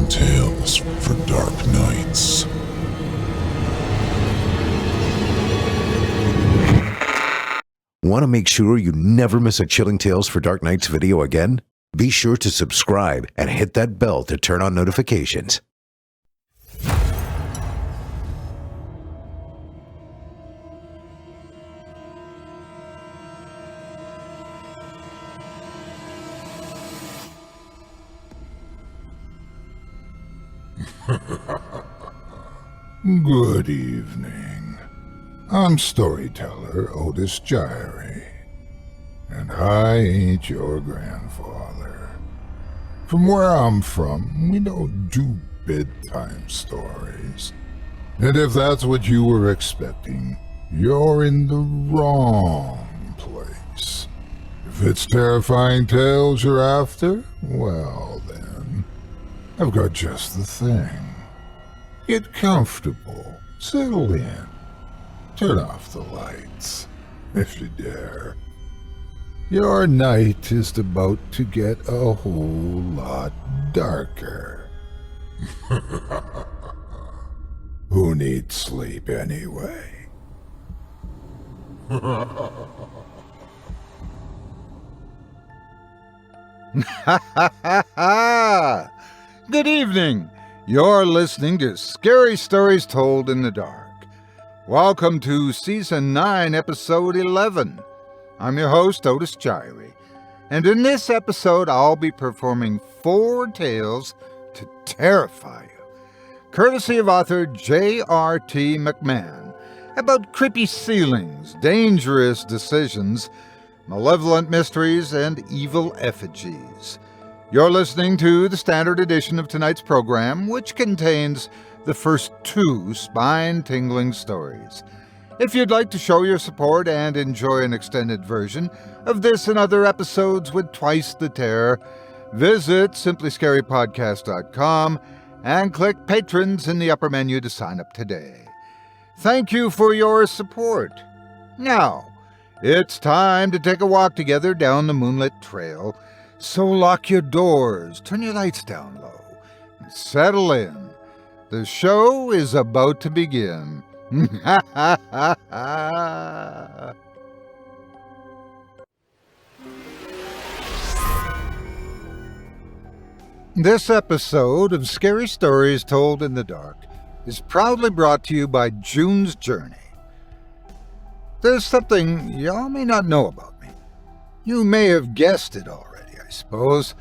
Chilling tales for dark nights. Want to make sure you never miss a Chilling Tales for Dark Nights video again? Be sure to subscribe and hit that bell to turn on notifications. Good evening. I'm storyteller Otis Jiry, and I ain't your grandfather. From where I'm from, we don't do bedtime stories. And if that's what you were expecting, you're in the wrong place. If it's terrifying tales you're after, well then, I've got just the thing. Get comfortable, settle in, turn off the lights, if you dare. Your night is about to get a whole lot darker. Who needs sleep anyway? Good evening. You're listening to Scary Stories Told in the Dark. Welcome to Season 9, Episode 11. I'm your host, Otis Jiry, and in this episode I'll be performing 4 tales to terrify you, courtesy of author J.R.T. McMahon, about creepy ceilings, dangerous decisions, malevolent mysteries, and evil effigies. You're listening to the standard edition of tonight's program, which contains the first 2 spine-tingling stories. If you'd like to show your support and enjoy an extended version of this and other episodes with twice the terror, visit simplyscarypodcast.com and click Patrons in the upper menu to sign up today. Thank you for your support. Now, it's time to take a walk together down the moonlit trail. So lock your doors, turn your lights down low, and settle in. The show is about to begin. This episode of Scary Stories Told in the Dark is proudly brought to you by June's Journey. There's something y'all may not know about me. You may have guessed it already, I suppose,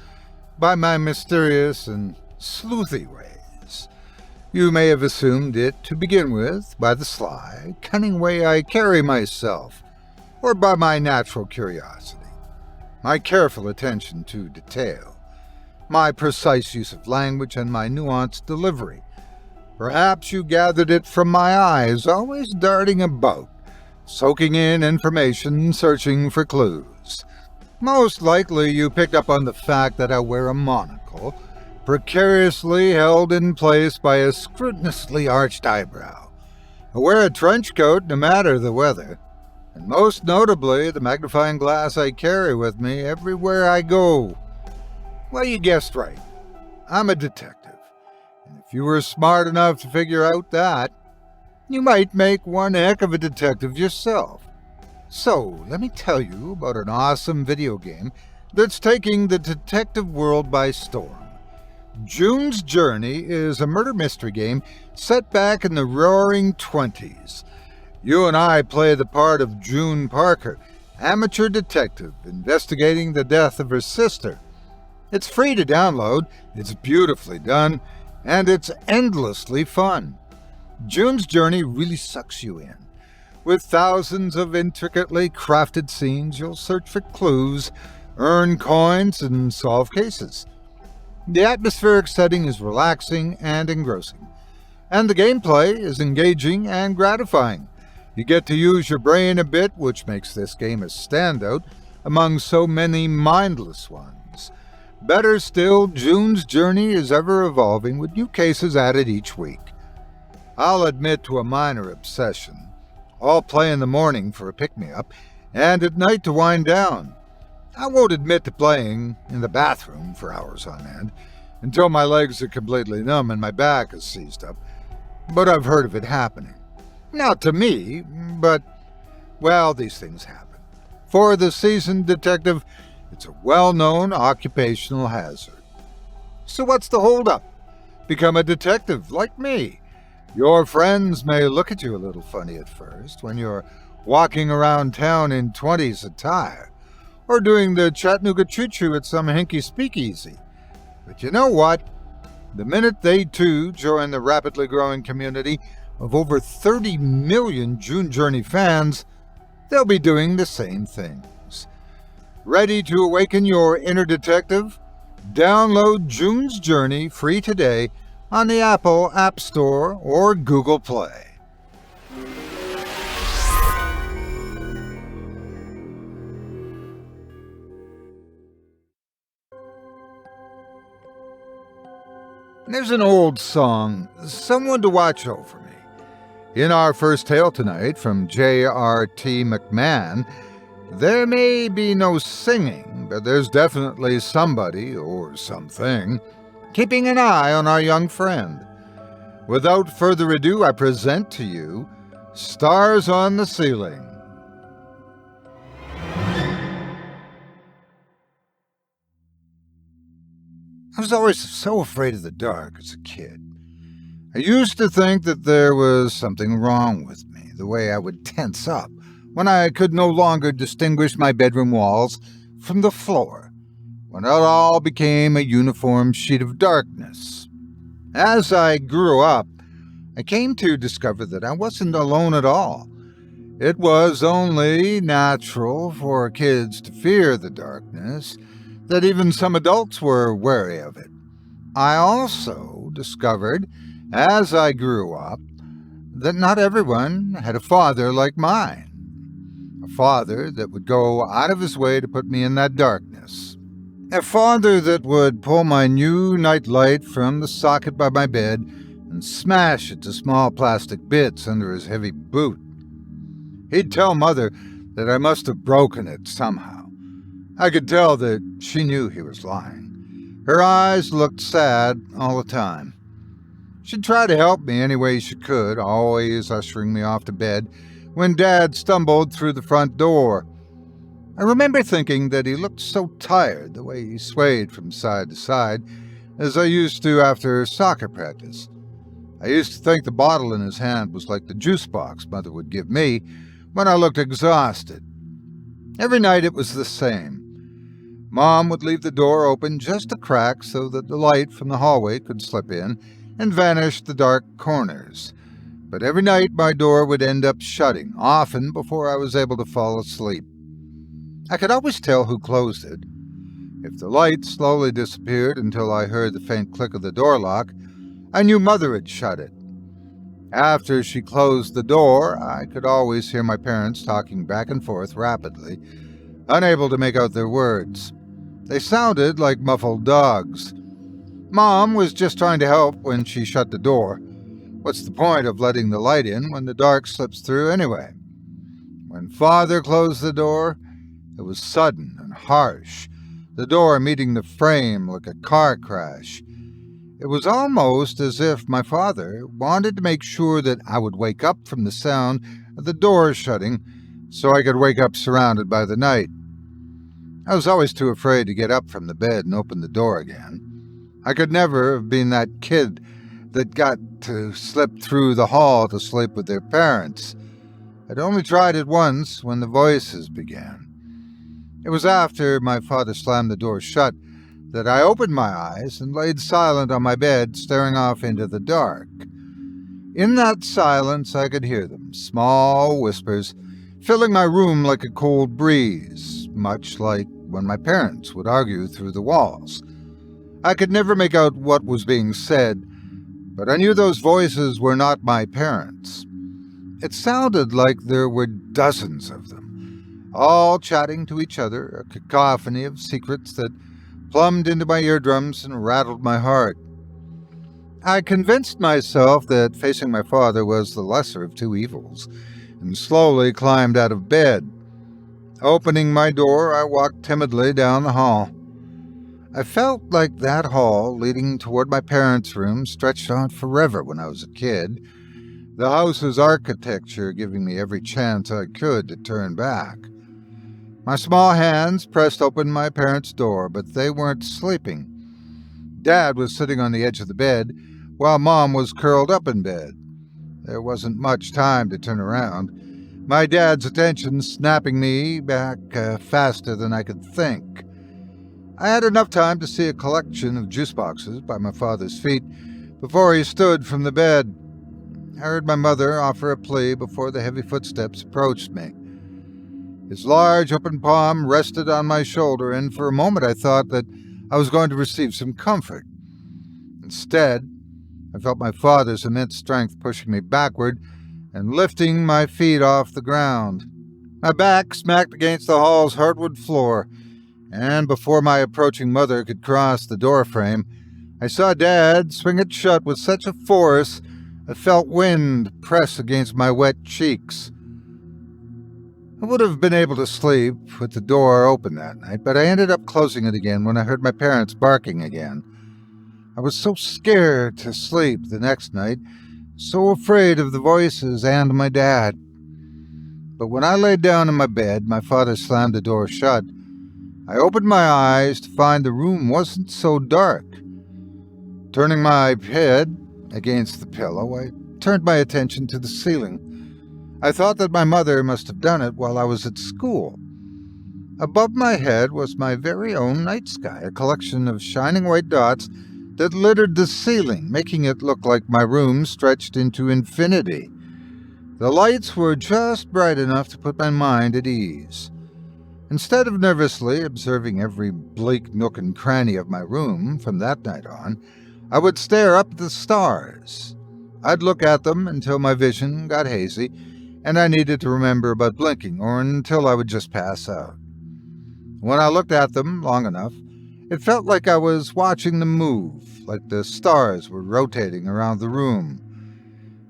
by my mysterious and sleuthy ways. You may have assumed it to begin with by the sly, cunning way I carry myself, or by my natural curiosity, my careful attention to detail, my precise use of language, and my nuanced delivery. Perhaps you gathered it from my eyes, always darting about, soaking in information, searching for clues. Most likely you picked up on the fact that I wear a monocle, precariously held in place by a scrupulously arched eyebrow. I wear a trench coat no matter the weather, and most notably the magnifying glass I carry with me everywhere I go. Well, you guessed right. I'm a detective, and if you were smart enough to figure out that, you might make one heck of a detective yourself. So, let me tell you about an awesome video game that's taking the detective world by storm. June's Journey is a murder mystery game set back in the roaring 20s. You and I play the part of June Parker, amateur detective investigating the death of her sister. It's free to download, it's beautifully done, and it's endlessly fun. June's Journey really sucks you in. With thousands of intricately crafted scenes, you'll search for clues, earn coins, and solve cases. The atmospheric setting is relaxing and engrossing, and the gameplay is engaging and gratifying. You get to use your brain a bit, which makes this game a standout among so many mindless ones. Better still, June's Journey is ever evolving with new cases added each week. I'll admit to a minor obsession. I'll play in the morning for a pick-me-up, and at night to wind down. I won't admit to playing in the bathroom for hours on end. until my legs are completely numb and my back is seized up. But I've heard of it happening. Not to me, but, well, these things happen. For the seasoned detective, it's a well-known occupational hazard. So what's the holdup? Become a detective like me. Your friends may look at you a little funny at first when you're walking around town in 20s attire, or doing the Chattanooga choo-choo at some hinky speakeasy. But you know what? The minute they too join the rapidly growing community of over 30 million June Journey fans, they'll be doing the same things. Ready to awaken your inner detective? Download June's Journey free today on the Apple App Store or Google Play. There's an old song, Someone to Watch Over Me. In our first tale tonight from J.R.T. McMahon, there may be no singing, but there's definitely somebody, or something, keeping an eye on our young friend. Without further ado, I present to you Stars on the Ceiling. I was always so afraid of the dark as a kid. I used to think that there was something wrong with me, the way I would tense up when I could no longer distinguish my bedroom walls from the floor, when it all became a uniform sheet of darkness. As I grew up, I came to discover that I wasn't alone at all. It was only natural for kids to fear the darkness, that even some adults were wary of it. I also discovered, as I grew up, that not everyone had a father like mine. A father that would go out of his way to put me in that darkness. A father that would pull my new night light from the socket by my bed and smash it to small plastic bits under his heavy boot. He'd tell Mother that I must have broken it somehow. I could tell that she knew he was lying. Her eyes looked sad all the time. She'd try to help me any way she could, always ushering me off to bed when Dad stumbled through the front door. I remember thinking that he looked so tired the way he swayed from side to side, as I used to after soccer practice. I used to think the bottle in his hand was like the juice box Mother would give me when I looked exhausted. Every night it was the same. Mom would leave the door open just a crack so that the light from the hallway could slip in and vanish the dark corners. But every night my door would end up shutting, often before I was able to fall asleep. I could always tell who closed it. If the light slowly disappeared until I heard the faint click of the door lock, I knew Mother had shut it. After she closed the door, I could always hear my parents talking back and forth rapidly, unable to make out their words. They sounded like muffled dogs. Mom was just trying to help when she shut the door. What's the point of letting the light in when the dark slips through anyway? When Father closed the door, it was sudden and harsh, the door meeting the frame like a car crash. It was almost as if my father wanted to make sure that I would wake up from the sound of the door shutting so I could wake up surrounded by the night. I was always too afraid to get up from the bed and open the door again. I could never have been that kid that got to slip through the hall to sleep with their parents. I'd only tried it once when the voices began. It was after my father slammed the door shut that I opened my eyes and laid silent on my bed, staring off into the dark. In that silence I could hear them, small whispers, filling my room like a cold breeze, much like when my parents would argue through the walls. I could never make out what was being said, but I knew those voices were not my parents. It sounded like there were dozens of them, all chatting to each other, a cacophony of secrets that plumbed into my eardrums and rattled my heart. I convinced myself that facing my father was the lesser of two evils, and slowly climbed out of bed. Opening my door, I walked timidly down the hall. I felt like that hall leading toward my parents' room stretched on forever when I was a kid, the house's architecture giving me every chance I could to turn back. My small hands pressed open my parents' door, but they weren't sleeping. Dad was sitting on the edge of the bed, while Mom was curled up in bed. There wasn't much time to turn around, my dad's attention snapping me back faster than I could think. I had enough time to see a collection of juice boxes by my father's feet before he stood from the bed. I heard my mother offer a plea before the heavy footsteps approached me. His large open palm rested on my shoulder, and for a moment I thought that I was going to receive some comfort. Instead, I felt my father's immense strength pushing me backward and lifting my feet off the ground. My back smacked against the hall's hardwood floor, and before my approaching mother could cross the doorframe, I saw Dad swing it shut with such a force I felt wind press against my wet cheeks. I would have been able to sleep with the door open that night, but I ended up closing it again when I heard my parents barking again. I was so scared to sleep the next night, so afraid of the voices and my dad. But when I laid down in my bed, my father slammed the door shut. I opened my eyes to find the room wasn't so dark. Turning my head against the pillow, I turned my attention to the ceiling. I thought that my mother must have done it while I was at school. Above my head was my very own night sky, a collection of shining white dots that littered the ceiling, making it look like my room stretched into infinity. The lights were just bright enough to put my mind at ease. Instead of nervously observing every bleak nook and cranny of my room from that night on, I would stare up at the stars. I'd look at them until my vision got hazy, and I needed to remember about blinking, or until I would just pass out. When I looked at them long enough, it felt like I was watching them move, like the stars were rotating around the room.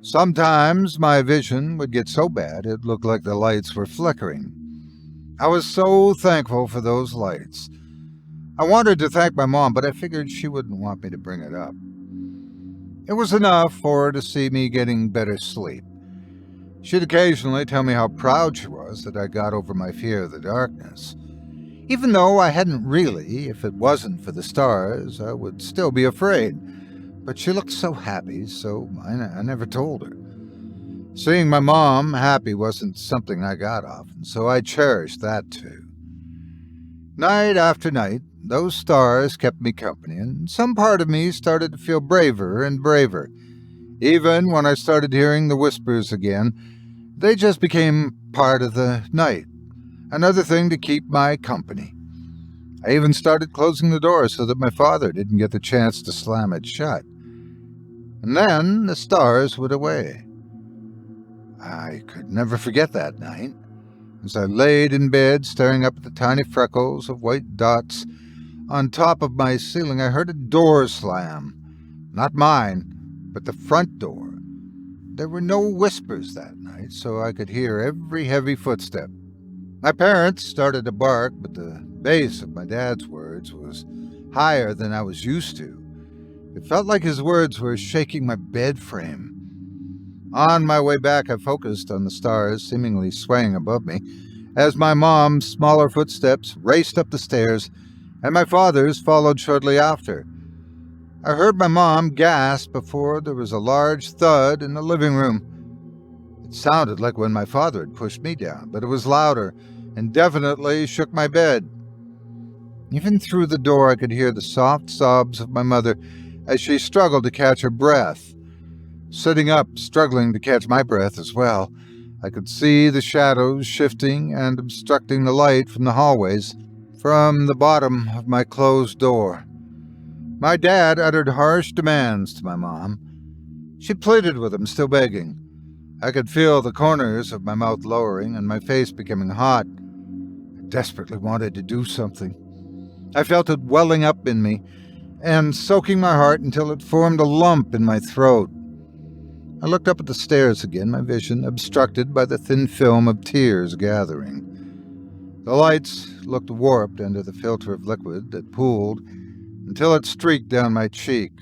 Sometimes my vision would get so bad it looked like the lights were flickering. I was so thankful for those lights. I wanted to thank my mom, but I figured she wouldn't want me to bring it up. It was enough for her to see me getting better sleep. She'd occasionally tell me how proud she was that I got over my fear of the darkness. Even though I hadn't really, if it wasn't for the stars, I would still be afraid. But she looked so happy, so I never told her. Seeing my mom happy wasn't something I got often, so I cherished that too. Night after night, those stars kept me company, and some part of me started to feel braver and braver. Even when I started hearing the whispers again, they just became part of the night. Another thing to keep my company. I even started closing the door so that my father didn't get the chance to slam it shut. And then the stars went away. I could never forget that night. As I laid in bed staring up at the tiny freckles of white dots on top of my ceiling, I heard a door slam. Not mine, but the front door. There were no whispers that night, so I could hear every heavy footstep. My parents started to bark, but the bass of my dad's words was higher than I was used to. It felt like his words were shaking my bed frame. On my way back, I focused on the stars seemingly swaying above me as my mom's smaller footsteps raced up the stairs and my father's followed shortly after. I heard my mom gasp before there was a large thud in the living room. It sounded like when my father had pushed me down, but it was louder and definitely shook my bed. Even through the door, I could hear the soft sobs of my mother as she struggled to catch her breath. Sitting up, struggling to catch my breath as well, I could see the shadows shifting and obstructing the light from the hallways from the bottom of my closed door. My dad uttered harsh demands to my mom. She pleaded with him, still begging. I could feel the corners of my mouth lowering and my face becoming hot. I desperately wanted to do something. I felt it welling up in me and soaking my heart until it formed a lump in my throat. I looked up at the stairs again, my vision obstructed by the thin film of tears gathering. The lights looked warped under the filter of liquid that pooled until it streaked down my cheek.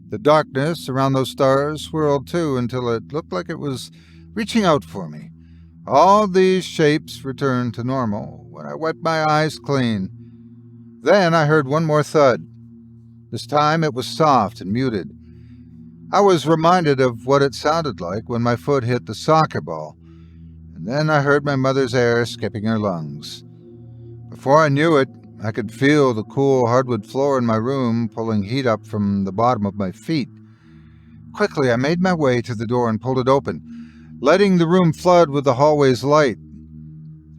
The darkness around those stars swirled too until it looked like it was reaching out for me. All these shapes returned to normal when I wiped my eyes clean. Then I heard one more thud. This time it was soft and muted. I was reminded of what it sounded like when my foot hit the soccer ball, and then I heard my mother's air skipping her lungs. Before I knew it, I could feel the cool hardwood floor in my room pulling heat up from the bottom of my feet. Quickly, I made my way to the door and pulled it open, letting the room flood with the hallway's light.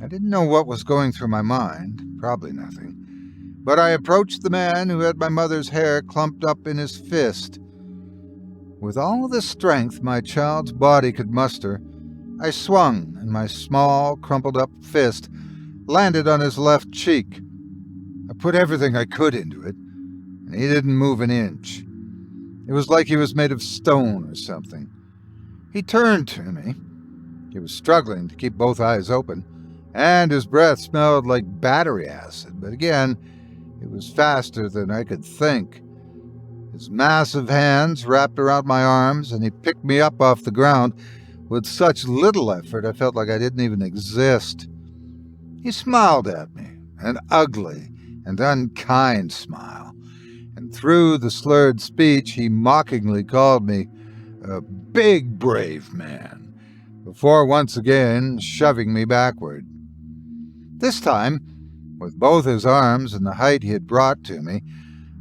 I didn't know what was going through my mind, probably nothing, but I approached the man who had my mother's hair clumped up in his fist. With all the strength my child's body could muster, I swung, and my small, crumpled-up fist landed on his left cheek. I put everything I could into it, and he didn't move an inch. It was like he was made of stone or something. He turned to me. He was struggling to keep both eyes open, and his breath smelled like battery acid, but again, it was faster than I could think. His massive hands wrapped around my arms, and he picked me up off the ground with such little effort I felt like I didn't even exist. He smiled at me, an ugly and unkind smile, and through the slurred speech he mockingly called me a big brave man, before once again shoving me backward. This time, with both his arms and the height he had brought to me,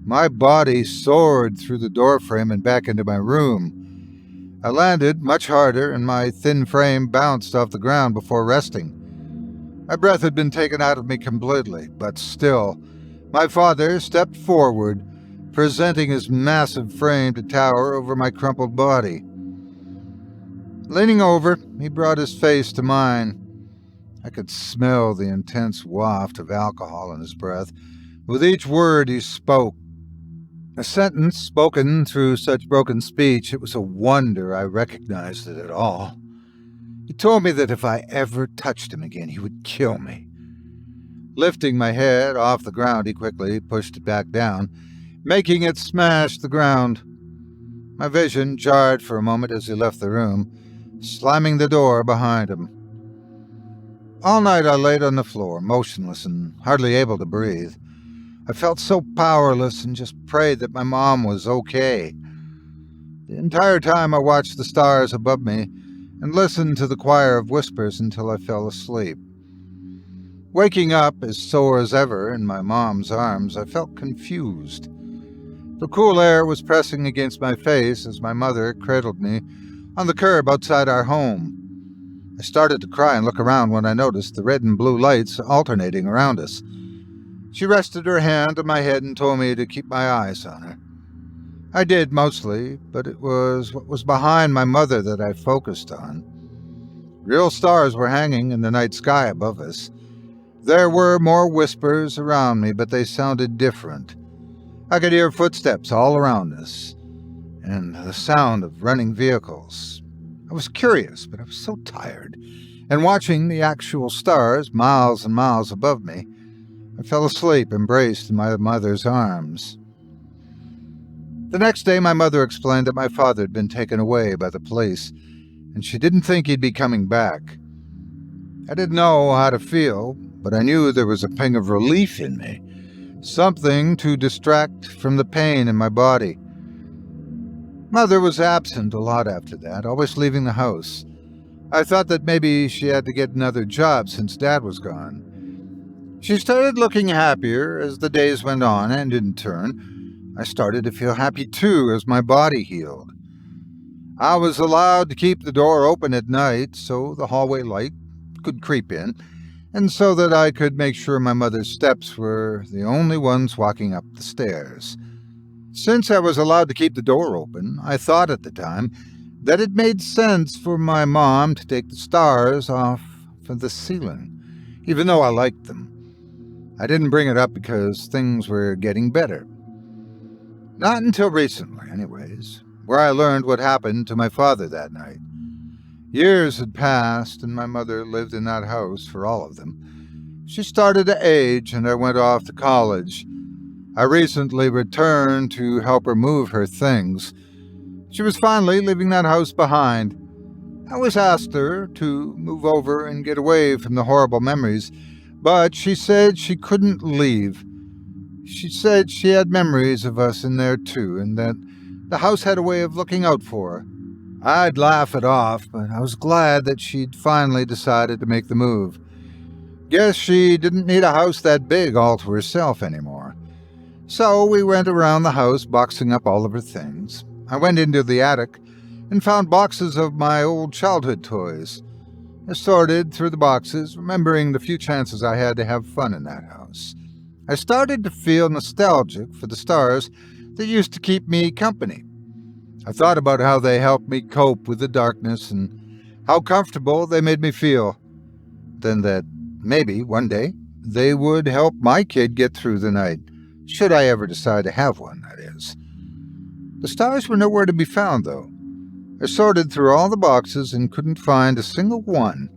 my body soared through the doorframe and back into my room. I landed much harder, and my thin frame bounced off the ground before resting. My breath had been taken out of me completely, but still, my father stepped forward, presenting his massive frame to tower over my crumpled body. Leaning over, he brought his face to mine. I could smell the intense waft of alcohol in his breath with each word he spoke. A sentence spoken through such broken speech, it was a wonder I recognized it at all. He told me that if I ever touched him again, he would kill me. Lifting my head off the ground, he quickly pushed it back down, making it smash the ground. My vision jarred for a moment as he left the room, slamming the door behind him. All night I laid on the floor, motionless and hardly able to breathe. I felt so powerless and just prayed that my mom was okay. The entire time I watched the stars above me and listened to the choir of whispers until I fell asleep. Waking up as sore as ever in my mom's arms, I felt confused. The cool air was pressing against my face as my mother cradled me on the curb outside our home. I started to cry and look around when I noticed the red and blue lights alternating around us. She rested her hand on my head and told me to keep my eyes on her. I did mostly, but it was what was behind my mother that I focused on. Real stars were hanging in the night sky above us. There were more whispers around me, but they sounded different. I could hear footsteps all around us, and the sound of running vehicles. I was curious, but I was so tired, and watching the actual stars miles and miles above me, I fell asleep, embraced in my mother's arms. The next day, my mother explained that my father had been taken away by the police, and she didn't think he'd be coming back. I didn't know how to feel, but I knew there was a pang of relief in me, something to distract from the pain in my body. Mother was absent a lot after that, always leaving the house. I thought that maybe she had to get another job since Dad was gone. She started looking happier as the days went on, and in turn, I started to feel happy too as my body healed. I was allowed to keep the door open at night so the hallway light could creep in, and so that I could make sure my mother's steps were the only ones walking up the stairs. Since I was allowed to keep the door open, I thought at the time that it made sense for my mom to take the stars off of the ceiling, even though I liked them. I didn't bring it up because things were getting better. Not until recently, anyways, where I learned what happened to my father that night. Years had passed, and my mother lived in that house for all of them. She started to age, and I went off to college. I recently returned to help her move her things. She was finally leaving that house behind. I always asked her to move over and get away from the horrible memories, but she said she couldn't leave. She said she had memories of us in there too, and that the house had a way of looking out for her. I'd laugh it off, but I was glad that she'd finally decided to make the move. Guess she didn't need a house that big all to herself anymore. So we went around the house boxing up all of her things. I went into the attic and found boxes of my old childhood toys. I sorted through the boxes, remembering the few chances I had to have fun in that house. I started to feel nostalgic for the stars that used to keep me company. I thought about how they helped me cope with the darkness and how comfortable they made me feel. Then that maybe one day they would help my kid get through the night, should I ever decide to have one, that is. The stars were nowhere to be found, though. I sorted through all the boxes and couldn't find a single one.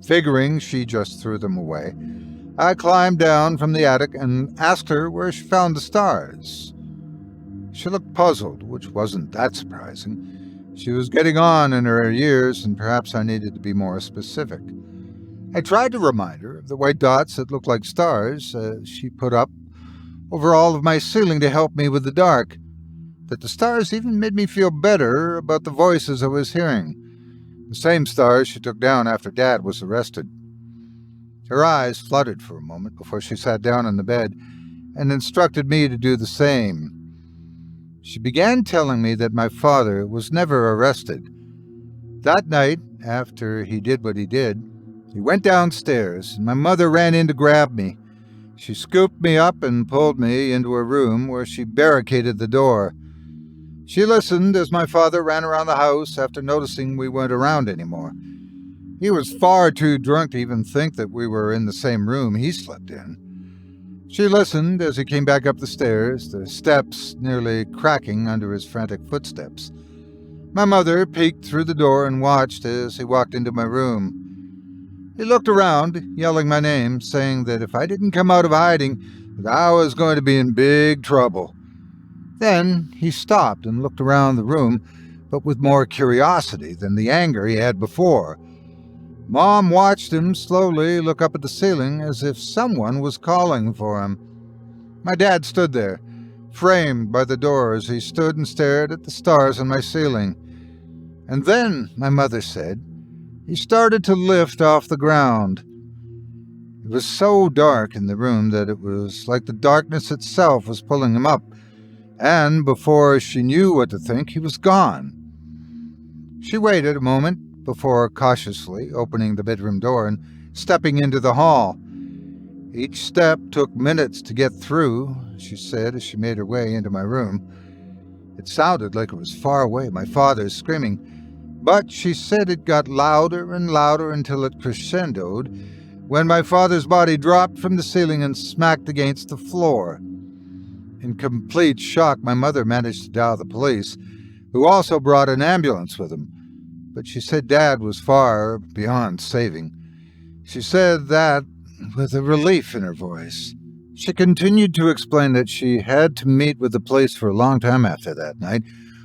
Figuring she just threw them away, I climbed down from the attic and asked her where she found the stars. She looked puzzled, which wasn't that surprising. She was getting on in her years, and perhaps I needed to be more specific. I tried to remind her of the white dots that looked like stars she put up over all of my ceiling to help me with the dark, that the stars even made me feel better about the voices I was hearing, the same stars she took down after Dad was arrested. Her eyes fluttered for a moment before she sat down on the bed and instructed me to do the same. She began telling me that my father was never arrested. That night, after he did what he did, he went downstairs, and my mother ran in to grab me. She scooped me up and pulled me into a room where she barricaded the door. She listened as my father ran around the house after noticing we weren't around anymore. He was far too drunk to even think that we were in the same room he slept in. She listened as he came back up the stairs, the steps nearly cracking under his frantic footsteps. My mother peeked through the door and watched as he walked into my room. He looked around, yelling my name, saying that if I didn't come out of hiding, that I was going to be in big trouble. Then he stopped and looked around the room, but with more curiosity than the anger he had before. Mom watched him slowly look up at the ceiling as if someone was calling for him. My dad stood there, framed by the door as he stood and stared at the stars on my ceiling. And then, my mother said, he started to lift off the ground. It was so dark in the room that it was like the darkness itself was pulling him up, and before she knew what to think, he was gone. She waited a moment before cautiously opening the bedroom door and stepping into the hall. Each step took minutes to get through, she said as she made her way into my room. It sounded like it was far away, my father's screaming, but she said it got louder and louder until it crescendoed when my father's body dropped from the ceiling and smacked against the floor. In complete shock, my mother managed to dial the police, who also brought an ambulance with them, but she said Dad was far beyond saving. She said that with a relief in her voice. She continued to explain that she had to meet with the police for a long time after that night,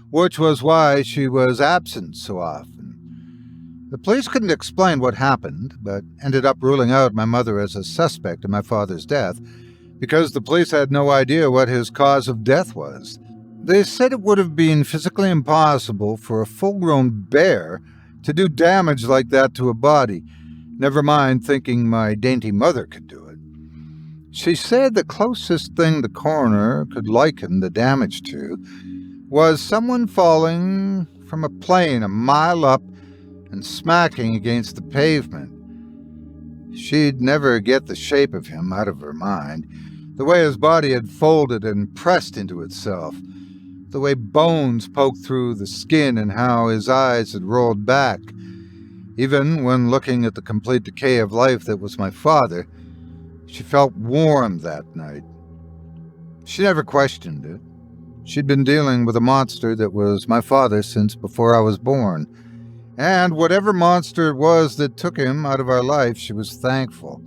which was why she was absent so often. The police couldn't explain what happened, but ended up ruling out my mother as a suspect in my father's death, because the police had no idea what his cause of death was. They said it would have been physically impossible for a full-grown bear to do damage like that to a body, never mind thinking my dainty mother could do it. She said the closest thing the coroner could liken the damage to was someone falling from a plane a mile up and smacking against the pavement. She'd never get the shape of him out of her mind, the way his body had folded and pressed into itself, the way bones poked through the skin and how his eyes had rolled back. Even when looking at the complete decay of life that was my father, she felt warm that night. She never questioned it. She'd been dealing with a monster that was my father since before I was born, and whatever monster it was that took him out of our life, she was thankful.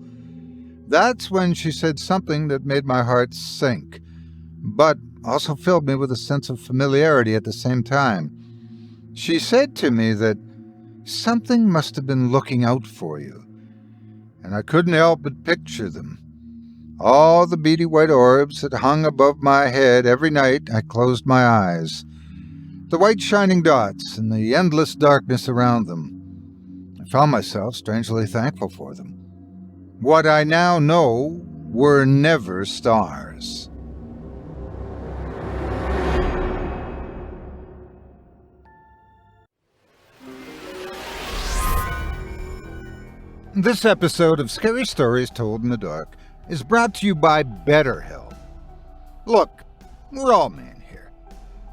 That's when she said something that made my heart sink. but also filled me with a sense of familiarity at the same time. She said to me that something must have been looking out for you, and I couldn't help but picture them. All the beady white orbs that hung above my head every night I closed my eyes. The white shining dots and the endless darkness around them. I found myself strangely thankful for them. What I now know were never stars. This episode of Scary Stories Told in the Dark is brought to you by BetterHelp. Look, we're all men here.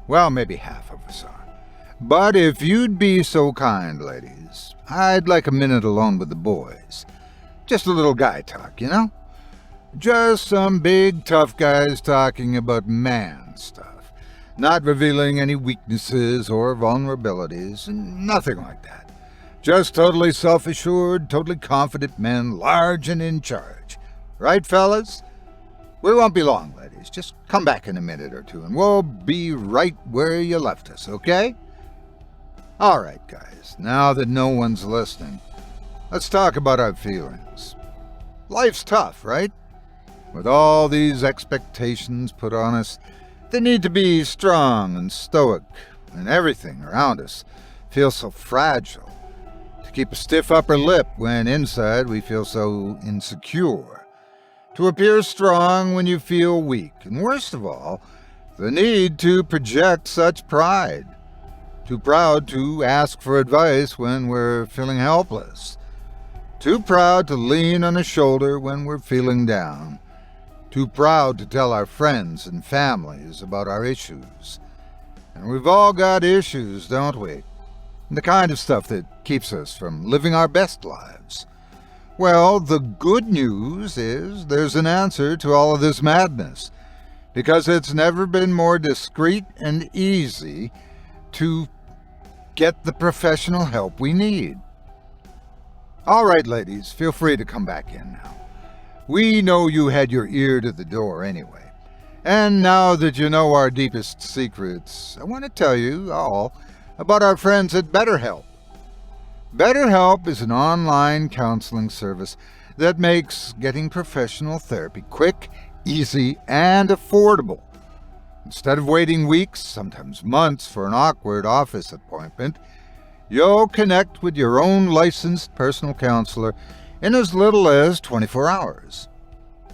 Well, maybe half of us are. But if you'd be so kind, ladies, I'd like a minute alone with the boys. Just a little guy talk, you know? Just some big tough guys talking about man stuff. Not revealing any weaknesses or vulnerabilities, nothing like that. Just totally self-assured, totally confident men, large and in charge. Right, fellas? We won't be long, ladies. Just come back in a minute or two, and we'll be right where you left us, okay? All right, guys, now that no one's listening, let's talk about our feelings. Life's tough, right? With all these expectations put on us, they need to be strong and stoic, and everything around us feels so fragile. To keep a stiff upper lip when inside we feel so insecure. To appear strong when you feel weak. And worst of all, the need to project such pride. Too proud to ask for advice when we're feeling helpless. Too proud to lean on a shoulder when we're feeling down. Too proud to tell our friends and families about our issues. And we've all got issues, don't we? The kind of stuff that keeps us from living our best lives. Well, the good news is there's an answer to all of this madness, because it's never been more discreet and easy to get the professional help we need. All right, ladies, feel free to come back in now. We know you had your ear to the door anyway. And now that you know our deepest secrets, I want to tell you all about our friends at BetterHelp. BetterHelp is an online counseling service that makes getting professional therapy quick, easy, and affordable. Instead of waiting weeks, sometimes months, for an awkward office appointment, you'll connect with your own licensed personal counselor in as little as 24 hours.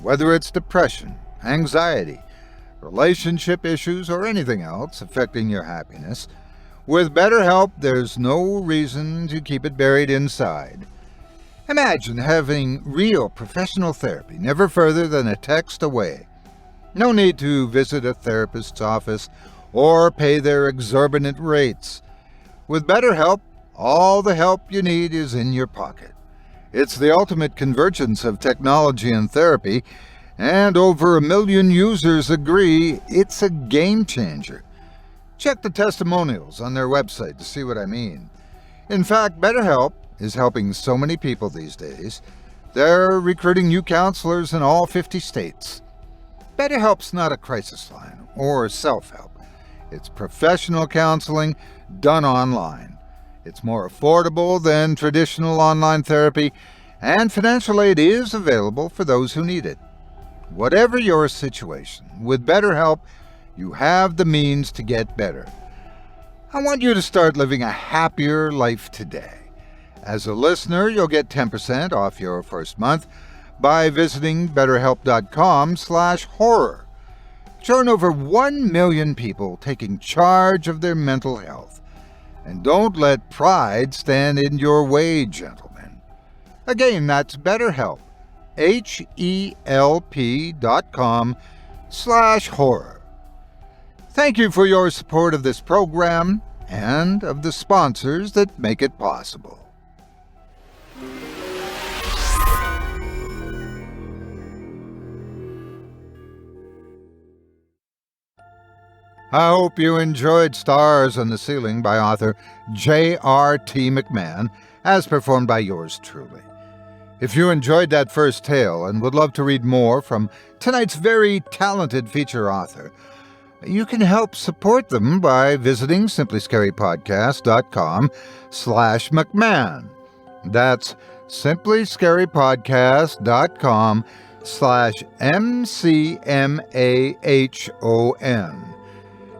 Whether it's depression, anxiety, relationship issues, or anything else affecting your happiness, with BetterHelp, there's no reason to keep it buried inside. Imagine having real professional therapy, never further than a text away. No need to visit a therapist's office or pay their exorbitant rates. With BetterHelp, all the help you need is in your pocket. It's the ultimate convergence of technology and therapy, and over 1 million users agree it's a game changer. Check the testimonials on their website to see what I mean. In fact, BetterHelp is helping so many people these days, they're recruiting new counselors in all 50 states. BetterHelp's not a crisis line or self-help. It's professional counseling done online. It's more affordable than traditional online therapy, and financial aid is available for those who need it. Whatever your situation, with BetterHelp, you have the means to get better. I want you to start living a happier life today. As a listener, you'll get 10% off your first month by visiting betterhelp.com/horror. Join over 1 million people taking charge of their mental health. And don't let pride stand in your way, gentlemen. Again, that's BetterHelp, HELP.com/horror. Thank you for your support of this program and of the sponsors that make it possible. I hope you enjoyed Stars on the Ceiling by author J.R.T. McMahon, as performed by yours truly. If you enjoyed that first tale and would love to read more from tonight's very talented feature author, you can help support them by visiting simplyscarypodcast.com/McMahon. That's simplyscarypodcast.com/MCMAHON.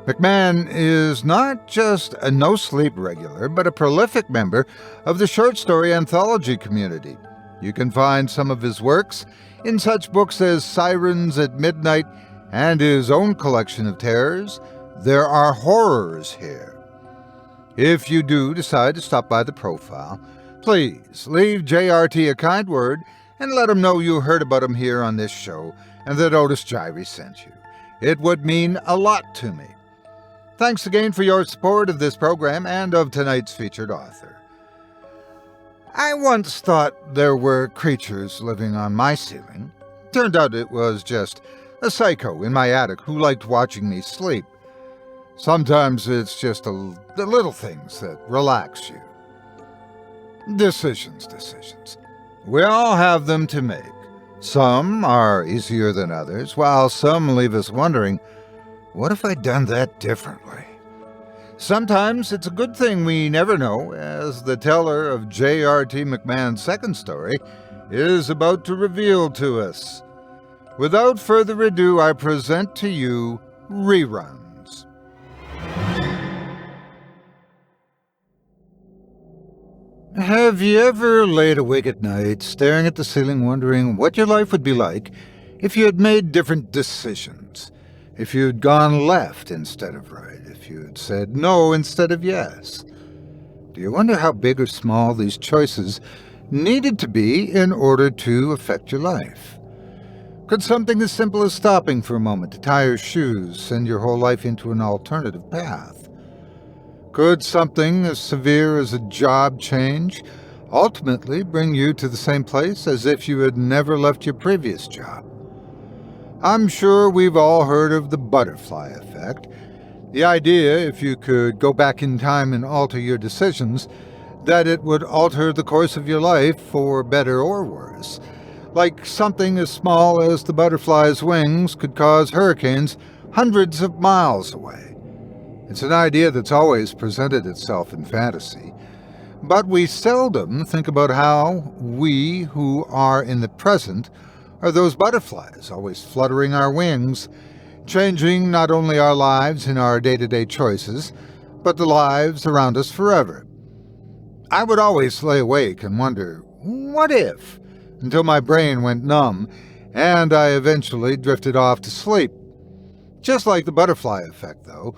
McMahon is not just a NoSleep regular, but a prolific member of the short story anthology community. You can find some of his works in such books as Sirens at Midnight and his own collection of terrors, There Are Horrors Here. If you do decide to stop by the profile, please leave J.R.T. a kind word and let him know you heard about him here on this show and that Otis Jiry sent you. It would mean a lot to me. Thanks again for your support of this program and of tonight's featured author. I once thought there were creatures living on my ceiling. Turned out it was just a psycho in my attic who liked watching me sleep. Sometimes it's just the little things that relax you. Decisions. We all have them to make. Some are easier than others, while some leave us wondering, what if I'd done that differently? Sometimes it's a good thing we never know, as the teller of J.R.T. McMahon's second story is about to reveal to us. Without further ado, I present to you Reruns. Have you ever laid awake at night, staring at the ceiling, wondering what your life would be like if you had made different decisions? If you'd gone left instead of right, if you'd said no instead of yes. Do you wonder how big or small these choices needed to be in order to affect your life? Could something as simple as stopping for a moment to tie your shoes send your whole life into an alternative path? Could something as severe as a job change ultimately bring you to the same place as if you had never left your previous job? I'm sure we've all heard of the butterfly effect. The idea, if you could go back in time and alter your decisions, that it would alter the course of your life for better or worse. Like something as small as the butterfly's wings could cause hurricanes hundreds of miles away. It's an idea that's always presented itself in fantasy, but we seldom think about how we who are in the present are those butterflies, always fluttering our wings, changing not only our lives in our day-to-day choices, but the lives around us forever. I would always lay awake and wonder, what if? Until my brain went numb, and I eventually drifted off to sleep. Just like the butterfly effect, though,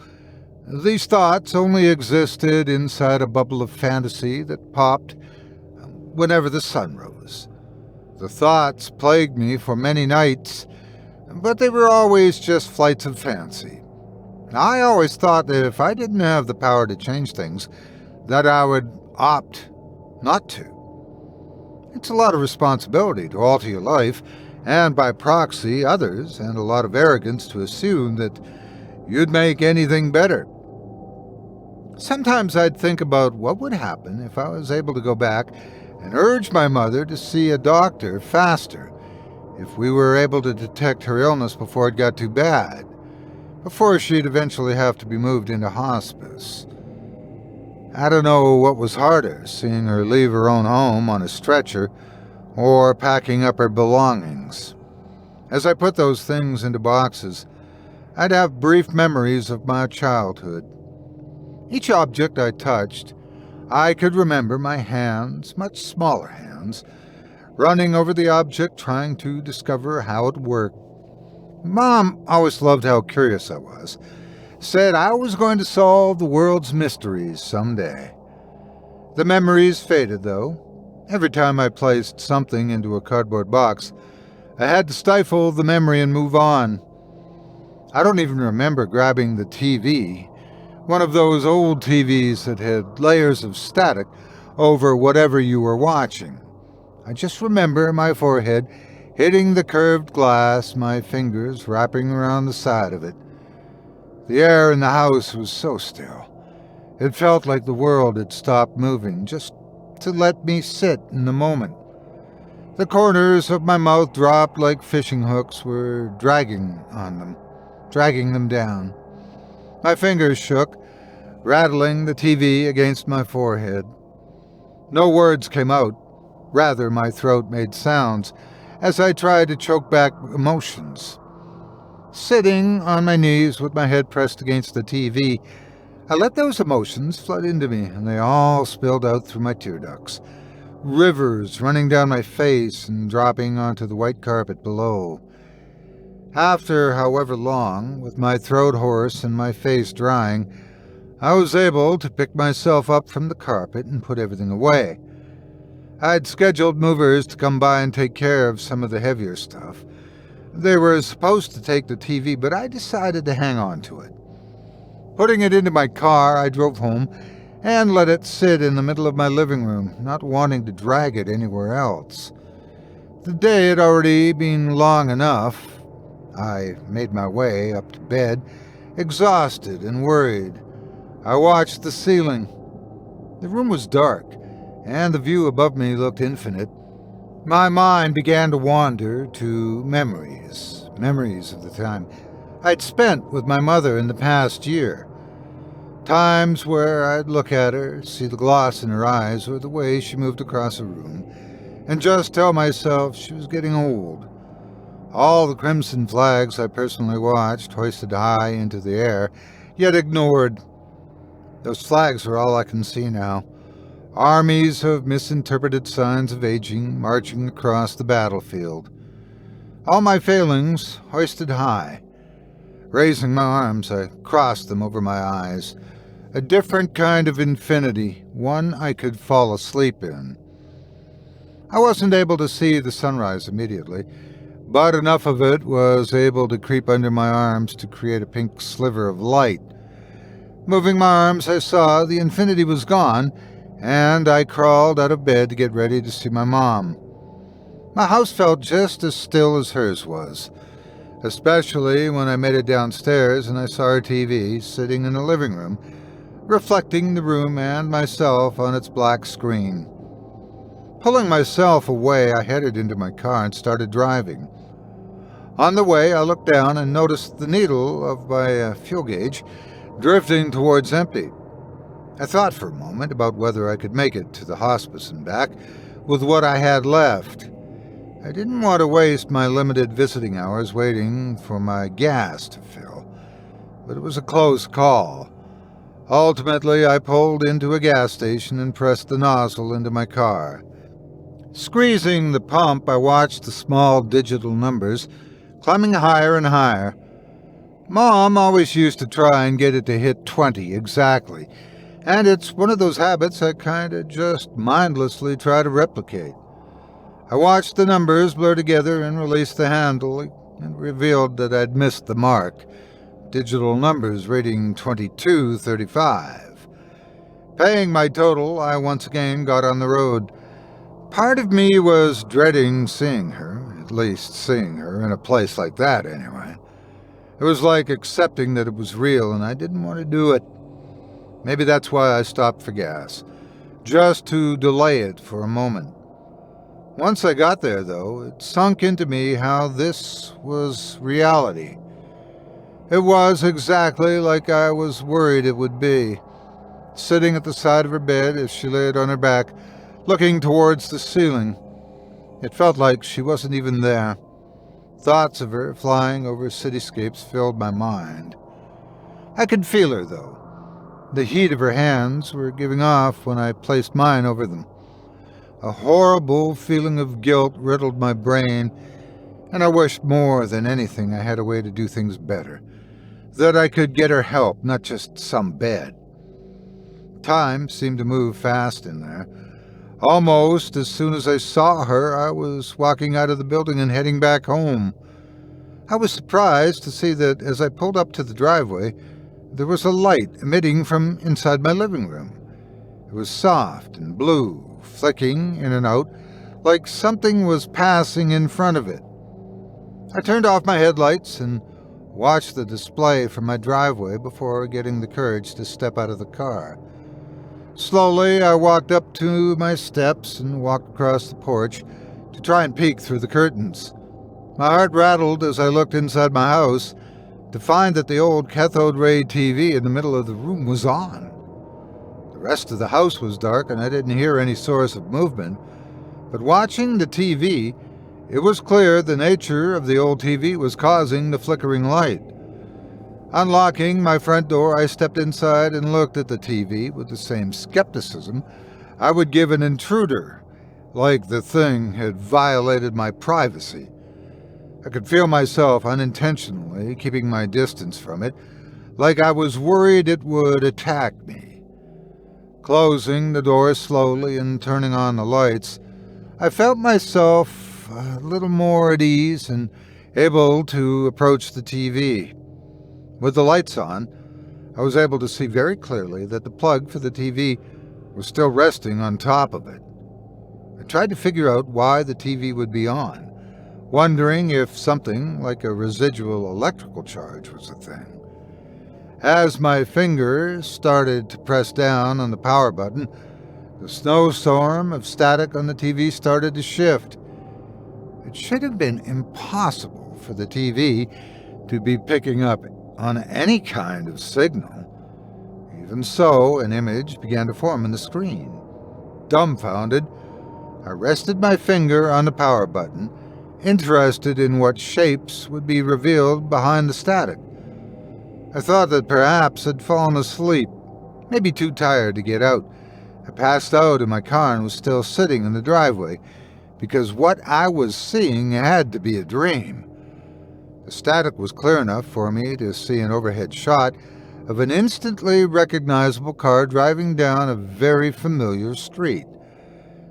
these thoughts only existed inside a bubble of fantasy that popped whenever the sun rose. The thoughts plagued me for many nights, but they were always just flights of fancy. I always thought that if I didn't have the power to change things, that I would opt not to. It's a lot of responsibility to alter your life, and by proxy others, and a lot of arrogance to assume that you'd make anything better. Sometimes I'd think about what would happen if I was able to go back and urge my mother to see a doctor faster, if we were able to detect her illness before it got too bad, before she'd eventually have to be moved into hospice. I don't know what was harder, seeing her leave her own home on a stretcher, or packing up her belongings. As I put those things into boxes, I'd have brief memories of my childhood. Each object I touched, I could remember my hands, much smaller hands, running over the object trying to discover how it worked. Mom always loved how curious I was, said I was going to solve the world's mysteries someday. The memories faded, though. Every time I placed something into a cardboard box, I had to stifle the memory and move on. I don't even remember grabbing the TV, one of those old TVs that had layers of static over whatever you were watching. I just remember my forehead hitting the curved glass, my fingers wrapping around the side of it. The air in the house was so still. It felt like the world had stopped moving, just to let me sit in the moment. The corners of my mouth dropped like fishing hooks were dragging them down. My fingers shook, rattling the TV against my forehead. No words came out. Rather, my throat made sounds as I tried to choke back emotions. Sitting on my knees with my head pressed against the TV, I let those emotions flood into me, and they all spilled out through my tear ducts. Rivers running down my face and dropping onto the white carpet below. After however long, with my throat hoarse and my face drying, I was able to pick myself up from the carpet and put everything away. I'd scheduled movers to come by and take care of some of the heavier stuff. They were supposed to take the TV, but I decided to hang on to it. Putting it into my car, I drove home and let it sit in the middle of my living room, not wanting to drag it anywhere else. The day had already been long enough. I made my way up to bed, exhausted and worried. I watched the ceiling. The room was dark, and the view above me looked infinite. My mind began to wander to memories of the time I'd spent with my mother in the past year. Times where I'd look at her, see the gloss in her eyes or the way she moved across the room, and just tell myself she was getting old. All the crimson flags I personally watched hoisted high into the air, yet ignored. Those flags are all I can see now. Armies of misinterpreted signs of aging marching across the battlefield. All my failings hoisted high. Raising my arms, I crossed them over my eyes. A different kind of infinity, one I could fall asleep in. I wasn't able to see the sunrise immediately, but enough of it was able to creep under my arms to create a pink sliver of light. Moving my arms, I saw the infinity was gone, and I crawled out of bed to get ready to see my mom. My house felt just as still as hers was, especially when I made it downstairs and I saw her TV sitting in the living room, reflecting the room and myself on its black screen. Pulling myself away, I headed into my car and started driving. On the way, I looked down and noticed the needle of my fuel gauge drifting towards empty. I thought for a moment about whether I could make it to the hospice and back with what I had left. I didn't want to waste my limited visiting hours waiting for my gas to fill, but it was a close call. Ultimately, I pulled into a gas station and pressed the nozzle into my car. Squeezing the pump, I watched the small digital numbers climbing higher and higher. Mom always used to try and get it to hit 20 exactly, and it's one of those habits I kinda just mindlessly try to replicate. I watched the numbers blur together and released the handle and revealed that I'd missed the mark. Digital numbers reading 2235. Paying my total, I once again got on the road. Part of me was dreading seeing her, at least seeing her in a place like that anyway. It was like accepting that it was real and I didn't want to do it. Maybe that's why I stopped for gas, just to delay it for a moment. Once I got there, though, it sunk into me how this was reality. It was exactly like I was worried it would be. Sitting at the side of her bed as she laid on her back, looking towards the ceiling. It felt like she wasn't even there. Thoughts of her flying over cityscapes filled my mind. I could feel her, though. The heat of her hands were giving off when I placed mine over them. A horrible feeling of guilt riddled my brain, and I wished more than anything I had a way to do things better. That I could get her help, not just some bed. Time seemed to move fast in there. Almost as soon as I saw her, I was walking out of the building and heading back home. I was surprised to see that as I pulled up to the driveway, there was a light emitting from inside my living room. It was soft and blue, flicking in and out, like something was passing in front of it. I turned off my headlights and watched the display from my driveway before getting the courage to step out of the car. Slowly, I walked up to my steps and walked across the porch to try and peek through the curtains. My heart rattled as I looked inside my house to find that the old cathode ray TV in the middle of the room was on. The rest of the house was dark and I didn't hear any source of movement, but watching the TV, it was clear the nature of the old TV was causing the flickering light. Unlocking my front door, I stepped inside and looked at the TV with the same skepticism I would give an intruder, like the thing had violated my privacy. I could feel myself unintentionally keeping my distance from it, like I was worried it would attack me. Closing the door slowly and turning on the lights, I felt myself a little more at ease and able to approach the TV. With the lights on, I was able to see very clearly that the plug for the TV was still resting on top of it. I tried to figure out why the TV would be on, wondering if something like a residual electrical charge was a thing. As my finger started to press down on the power button, the snowstorm of static on the TV started to shift. It should have been impossible for the TV to be picking up on any kind of signal. Even so, an image began to form on the screen. Dumbfounded, I rested my finger on the power button, interested in what shapes would be revealed behind the static. I thought that perhaps I'd fallen asleep, maybe too tired to get out. I passed out in my car and was still sitting in the driveway, because what I was seeing had to be a dream. The static was clear enough for me to see an overhead shot of an instantly recognizable car driving down a very familiar street.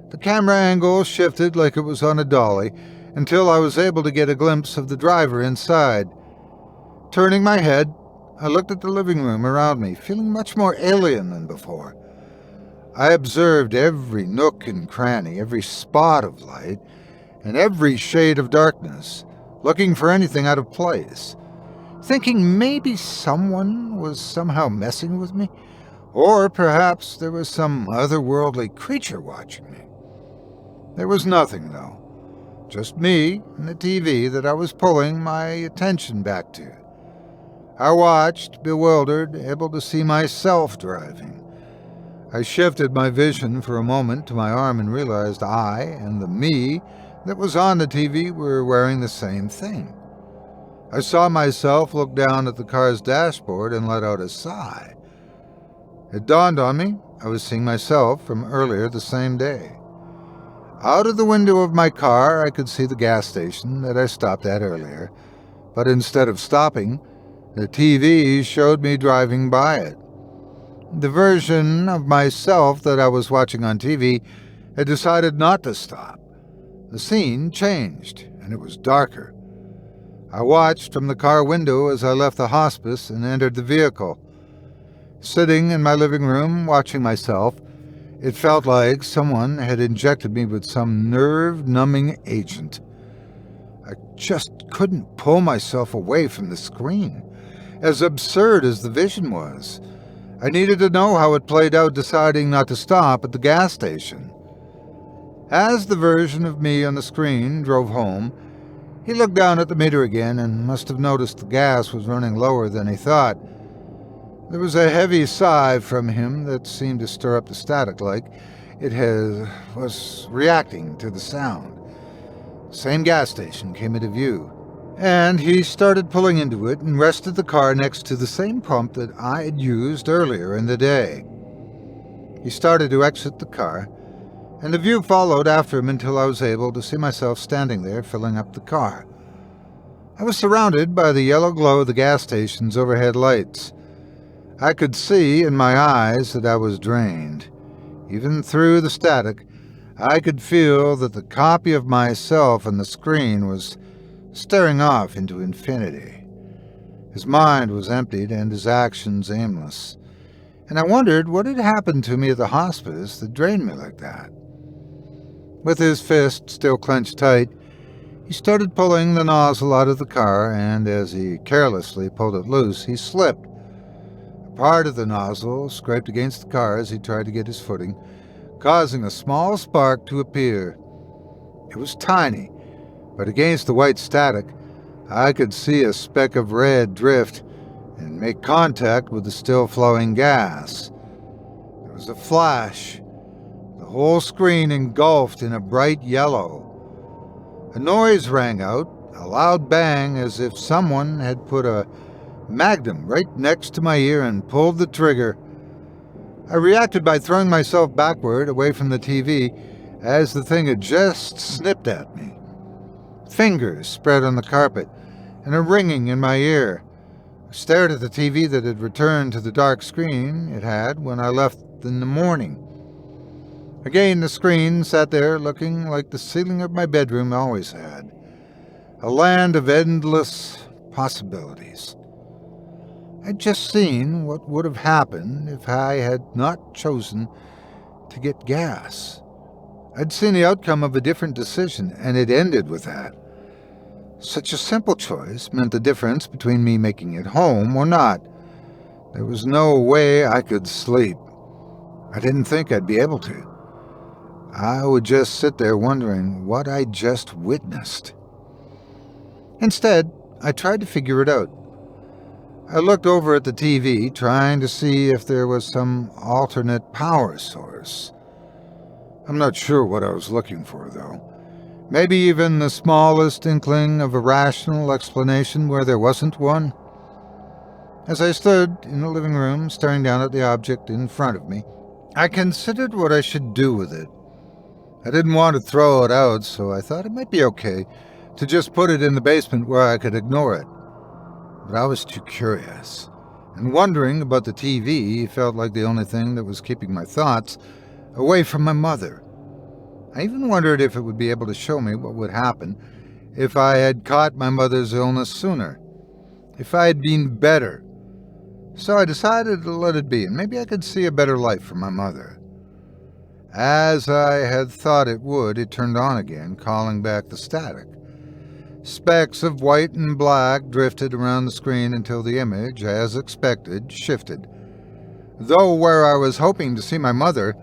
The camera angle shifted like it was on a dolly until I was able to get a glimpse of the driver inside. Turning my head, I looked at the living room around me, feeling much more alien than before. I observed every nook and cranny, every spot of light, and every shade of darkness, looking for anything out of place, thinking maybe someone was somehow messing with me, or perhaps there was some otherworldly creature watching me. There was nothing, though, just me and the TV that I was pulling my attention back to. I watched, bewildered, able to see myself driving. I shifted my vision for a moment to my arm and realized I and the me that was on the TV were wearing the same thing. I saw myself look down at the car's dashboard and let out a sigh. It dawned on me I was seeing myself from earlier the same day. Out of the window of my car, I could see the gas station that I stopped at earlier, but instead of stopping, the TV showed me driving by it. The version of myself that I was watching on TV had decided not to stop. The scene changed, and it was darker. I watched from the car window as I left the hospice and entered the vehicle. Sitting in my living room, watching myself, it felt like someone had injected me with some nerve-numbing agent. I just couldn't pull myself away from the screen, as absurd as the vision was. I needed to know how it played out, deciding not to stop at the gas station. As the version of me on the screen drove home, he looked down at the meter again and must have noticed the gas was running lower than he thought. There was a heavy sigh from him that seemed to stir up the static, like it was reacting to the sound. The same gas station came into view, and he started pulling into it and rested the car next to the same pump that I had used earlier in the day. He started to exit the car, and the view followed after him until I was able to see myself standing there filling up the car. I was surrounded by the yellow glow of the gas station's overhead lights. I could see in my eyes that I was drained. Even through the static, I could feel that the copy of myself on the screen was staring off into infinity. His mind was emptied and his actions aimless, and I wondered what had happened to me at the hospice that drained me like that. With his fist still clenched tight, he started pulling the nozzle out of the car, and as he carelessly pulled it loose, he slipped. A part of the nozzle scraped against the car as he tried to get his footing, causing a small spark to appear. It was tiny, but against the white static, I could see a speck of red drift and make contact with the still-flowing gas. There was a flash, the whole screen engulfed in a bright yellow. A noise rang out, a loud bang, as if someone had put a magnum right next to my ear and pulled the trigger. I reacted by throwing myself backward away from the TV as the thing had just snipped at me. Fingers spread on the carpet and a ringing in my ear. I stared at the TV that had returned to the dark screen it had when I left in the morning. Again, the screen sat there looking like the ceiling of my bedroom always had. A land of endless possibilities. I'd just seen what would have happened if I had not chosen to get gas. I'd seen the outcome of a different decision, and it ended with that. Such a simple choice meant the difference between me making it home or not. There was no way I could sleep. I didn't think I'd be able to. I would just sit there wondering what I'd just witnessed. Instead, I tried to figure it out. I looked over at the TV, trying to see if there was some alternate power source. I'm not sure what I was looking for, though. Maybe even the smallest inkling of a rational explanation where there wasn't one. As I stood in the living room, staring down at the object in front of me, I considered what I should do with it. I didn't want to throw it out, so I thought it might be okay to just put it in the basement where I could ignore it. But I was too curious, and wondering about the TV felt like the only thing that was keeping my thoughts away from my mother. I even wondered if it would be able to show me what would happen if I had caught my mother's illness sooner, if I had been better. So I decided to let it be, and maybe I could see a better life for my mother. As I had thought it would, it turned on again, calling back the static. Specks of white and black drifted around the screen until the image, as expected, shifted. Though where I was hoping to see my mother,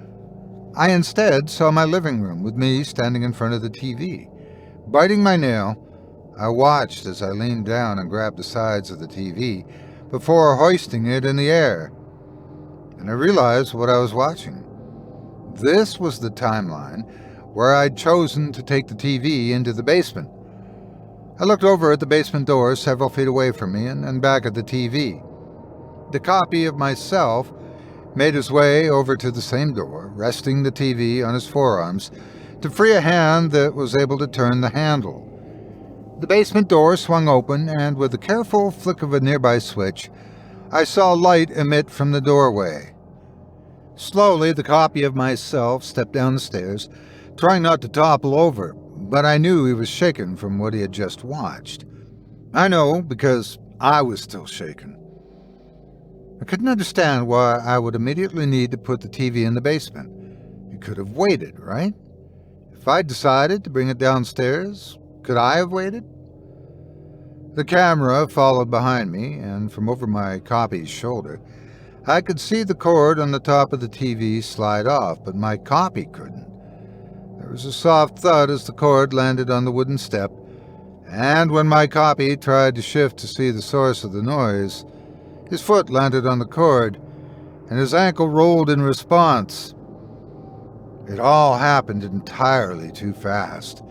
I instead saw my living room with me standing in front of the TV. Biting my nail, I watched as I leaned down and grabbed the sides of the TV before hoisting it in the air. And I realized what I was watching. This was the timeline where I'd chosen to take the TV into the basement. I looked over at the basement door several feet away from me and back at the TV. The copy of myself made his way over to the same door, resting the TV on his forearms to free a hand that was able to turn the handle. The basement door swung open, and with a careful flick of a nearby switch, I saw light emit from the doorway. Slowly, the copy of myself stepped down the stairs, trying not to topple over, but I knew he was shaken from what he had just watched. I know because I was still shaken. I couldn't understand why I would immediately need to put the TV in the basement. It could have waited, right? If I'd decided to bring it downstairs, could I have waited? The camera followed behind me, and from over my copy's shoulder, I could see the cord on the top of the TV slide off, but my copy couldn't. There was a soft thud as the cord landed on the wooden step, and when my copy tried to shift to see the source of the noise, his foot landed on the cord, and his ankle rolled in response. It all happened entirely too fast.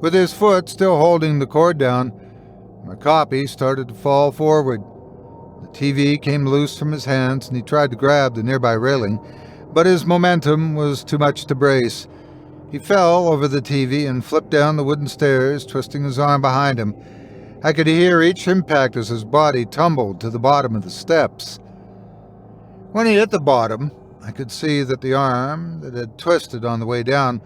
With his foot still holding the cord down, my copy started to fall forward. The TV came loose from his hands, and he tried to grab the nearby railing, but his momentum was too much to brace. He fell over the TV and flipped down the wooden stairs, twisting his arm behind him. I could hear each impact as his body tumbled to the bottom of the steps. When he hit the bottom, I could see that the arm that had twisted on the way down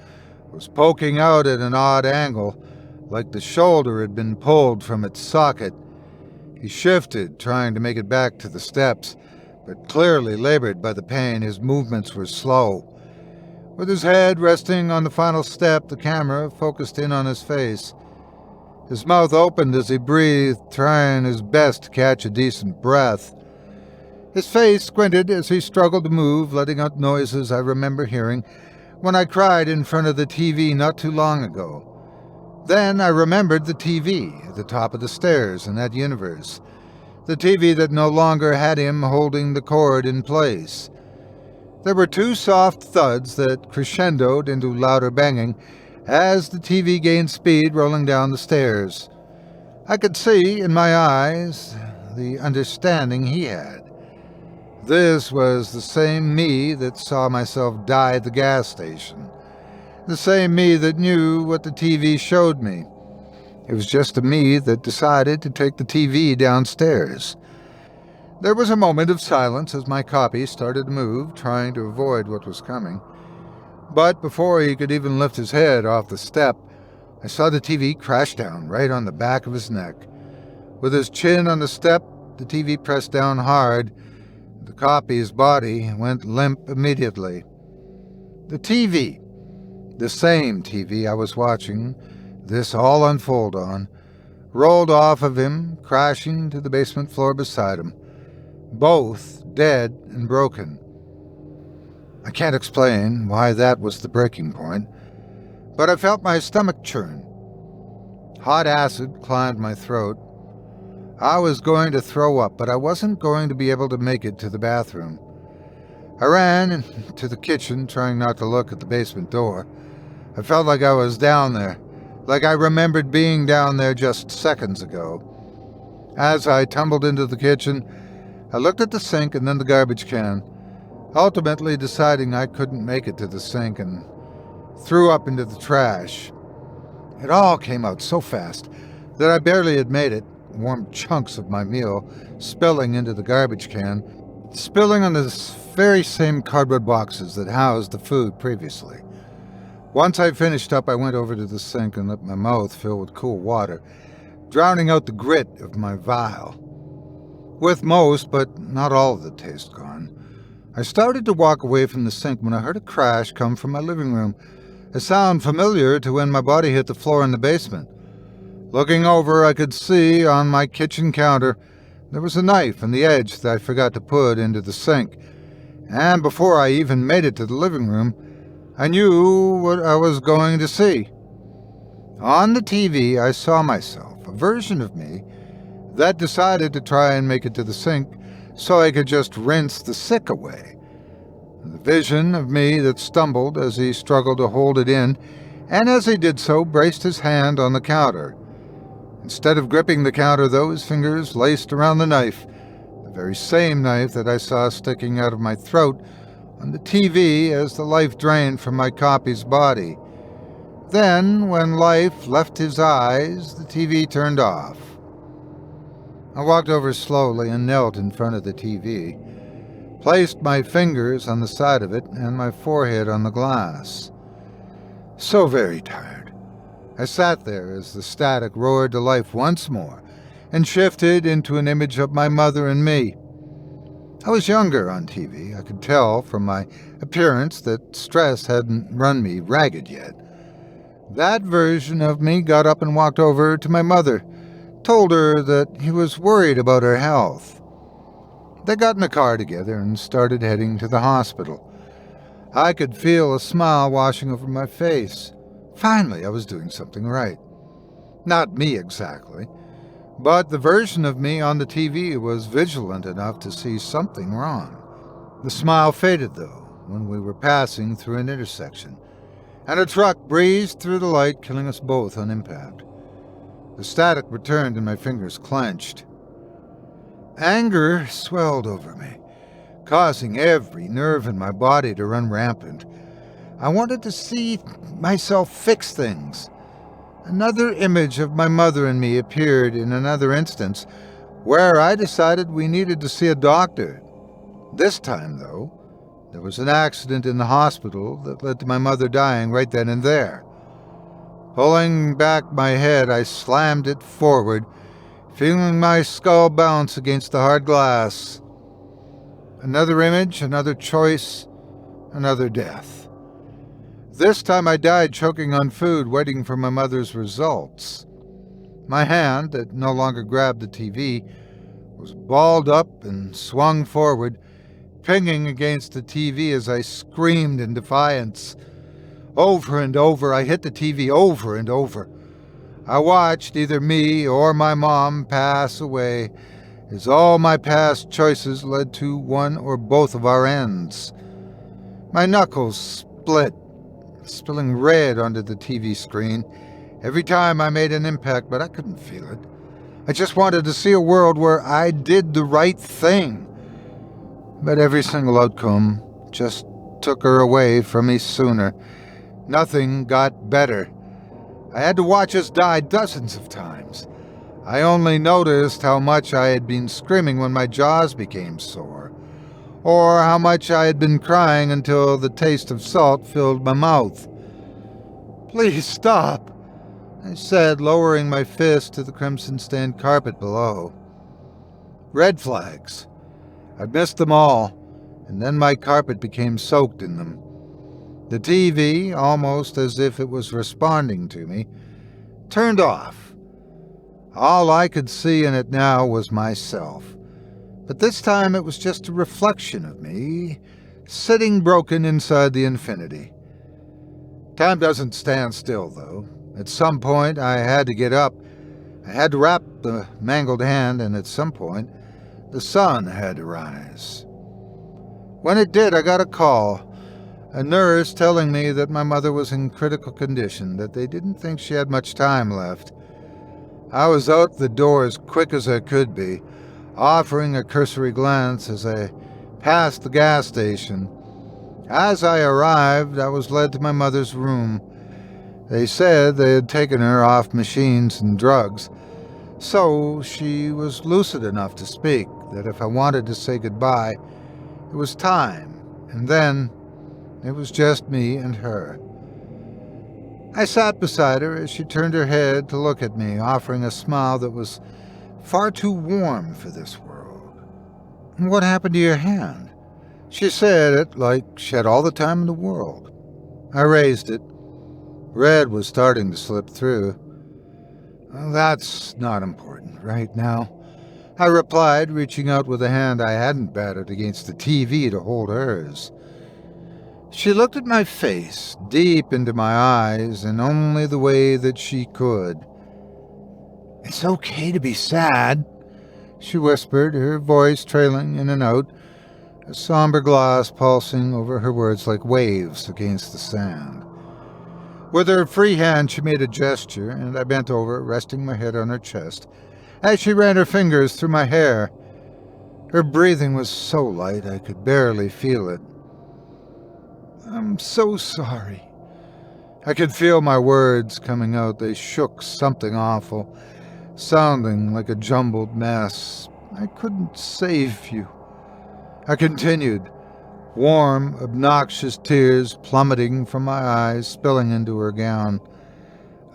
was poking out at an odd angle, like the shoulder had been pulled from its socket. He shifted, trying to make it back to the steps, but clearly labored by the pain, his movements were slow. With his head resting on the final step, the camera focused in on his face. His mouth opened as he breathed, trying his best to catch a decent breath. His face squinted as he struggled to move, letting out noises I remember hearing when I cried in front of the TV not too long ago. Then I remembered the TV at the top of the stairs in that universe. The TV that no longer had him holding the cord in place. There were two soft thuds that crescendoed into louder banging as the TV gained speed rolling down the stairs. I could see in my eyes the understanding he had. This was the same me that saw myself die at the gas station. The same me that knew what the TV showed me. It was just a me that decided to take the TV downstairs. There was a moment of silence as my copy started to move, trying to avoid what was coming. But before he could even lift his head off the step, I saw the TV crash down right on the back of his neck. With his chin on the step, the TV pressed down hard. The copy's body went limp immediately. The TV, the same TV I was watching this all unfold on, rolled off of him, crashing to the basement floor beside him. Both dead and broken. I can't explain why that was the breaking point, but I felt my stomach churn. Hot acid climbed my throat. I was going to throw up, but I wasn't going to be able to make it to the bathroom. I ran into the kitchen, trying not to look at the basement door. I felt like I was down there, like I remembered being down there just seconds ago. As I tumbled into the kitchen, I looked at the sink and then the garbage can, ultimately deciding I couldn't make it to the sink and threw up into the trash. It all came out so fast that I barely had made it, warm chunks of my meal spilling into the garbage can, spilling on the very same cardboard boxes that housed the food previously. Once I finished up, I went over to the sink and let my mouth fill with cool water, drowning out the grit of my vial. With most, but not all of the taste gone, I started to walk away from the sink when I heard a crash come from my living room, a sound familiar to when my body hit the floor in the basement. Looking over, I could see on my kitchen counter there was a knife on the edge that I forgot to put into the sink, and before I even made it to the living room, I knew what I was going to see. On the TV, I saw myself, a version of me, that decided to try and make it to the sink so I could just rinse the sick away. The vision of me that stumbled as he struggled to hold it in, and as he did so, braced his hand on the counter. Instead of gripping the counter, though, his fingers laced around the knife, the very same knife that I saw sticking out of my throat on the TV as the life drained from my copy's body. Then, when life left his eyes, the TV turned off. I walked over slowly and knelt in front of the TV, placed my fingers on the side of it and my forehead on the glass. So very tired. I sat there as the static roared to life once more and shifted into an image of my mother and me. I was younger on TV. I could tell from my appearance that stress hadn't run me ragged yet. That version of me got up and walked over to my mother, told her that he was worried about her health. They got in a car together and started heading to the hospital. I could feel a smile washing over my face. Finally, I was doing something right. Not me exactly, but the version of me on the TV was vigilant enough to see something wrong. The smile faded, though, when we were passing through an intersection, and a truck breezed through the light, killing us both on impact. The static returned and my fingers clenched. Anger swelled over me, causing every nerve in my body to run rampant. I wanted to see myself fix things. Another image of my mother and me appeared in another instance, where I decided we needed to see a doctor. This time, though, there was an accident in the hospital that led to my mother dying right then and there. Pulling back my head, I slammed it forward, feeling my skull bounce against the hard glass. Another image, another choice, another death. This time I died choking on food, waiting for my mother's results. My hand, that no longer grabbed the TV, was balled up and swung forward, pinging against the TV as I screamed in defiance. Over and over, I hit the TV over and over. I watched either me or my mom pass away, as all my past choices led to one or both of our ends. My knuckles split, spilling red onto the TV screen every time I made an impact, but I couldn't feel it. I just wanted to see a world where I did the right thing. But every single outcome just took her away from me sooner. Nothing got better. I had to watch us die dozens of times. I only noticed how much I had been screaming when my jaws became sore, or how much I had been crying until the taste of salt filled my mouth. "Please stop," I said, lowering my fist to the crimson-stained carpet below. Red flags. I'd missed them all, and then my carpet became soaked in them. The TV, almost as if it was responding to me, turned off. All I could see in it now was myself. But this time it was just a reflection of me, sitting broken inside the infinity. Time doesn't stand still, though. At some point, I had to get up. I had to wrap the mangled hand, and at some point, the sun had to rise. When it did, I got a call. A nurse telling me that my mother was in critical condition, that they didn't think she had much time left. I was out the door as quick as I could be, offering a cursory glance as I passed the gas station. As I arrived, I was led to my mother's room. They said they had taken her off machines and drugs, so she was lucid enough to speak that if I wanted to say goodbye, it was time, and then it was just me and her. I sat beside her as she turned her head to look at me, offering a smile that was far too warm for this world. "What happened to your hand?" She said it like she had all the time in the world. I raised it. Red was starting to slip through. "Well, that's not important right now," I replied, reaching out with a hand I hadn't battered against the TV to hold hers. She looked at my face, deep into my eyes, in only the way that she could. "It's okay to be sad," she whispered, her voice trailing in and out, a somber gloss pulsing over her words like waves against the sand. With her free hand, she made a gesture, and I bent over, resting my head on her chest, as she ran her fingers through my hair. Her breathing was so light I could barely feel it. "I'm so sorry." I could feel my words coming out. They shook something awful, sounding like a jumbled mess. "I couldn't save you." I continued, warm, obnoxious tears plummeting from my eyes, spilling into her gown.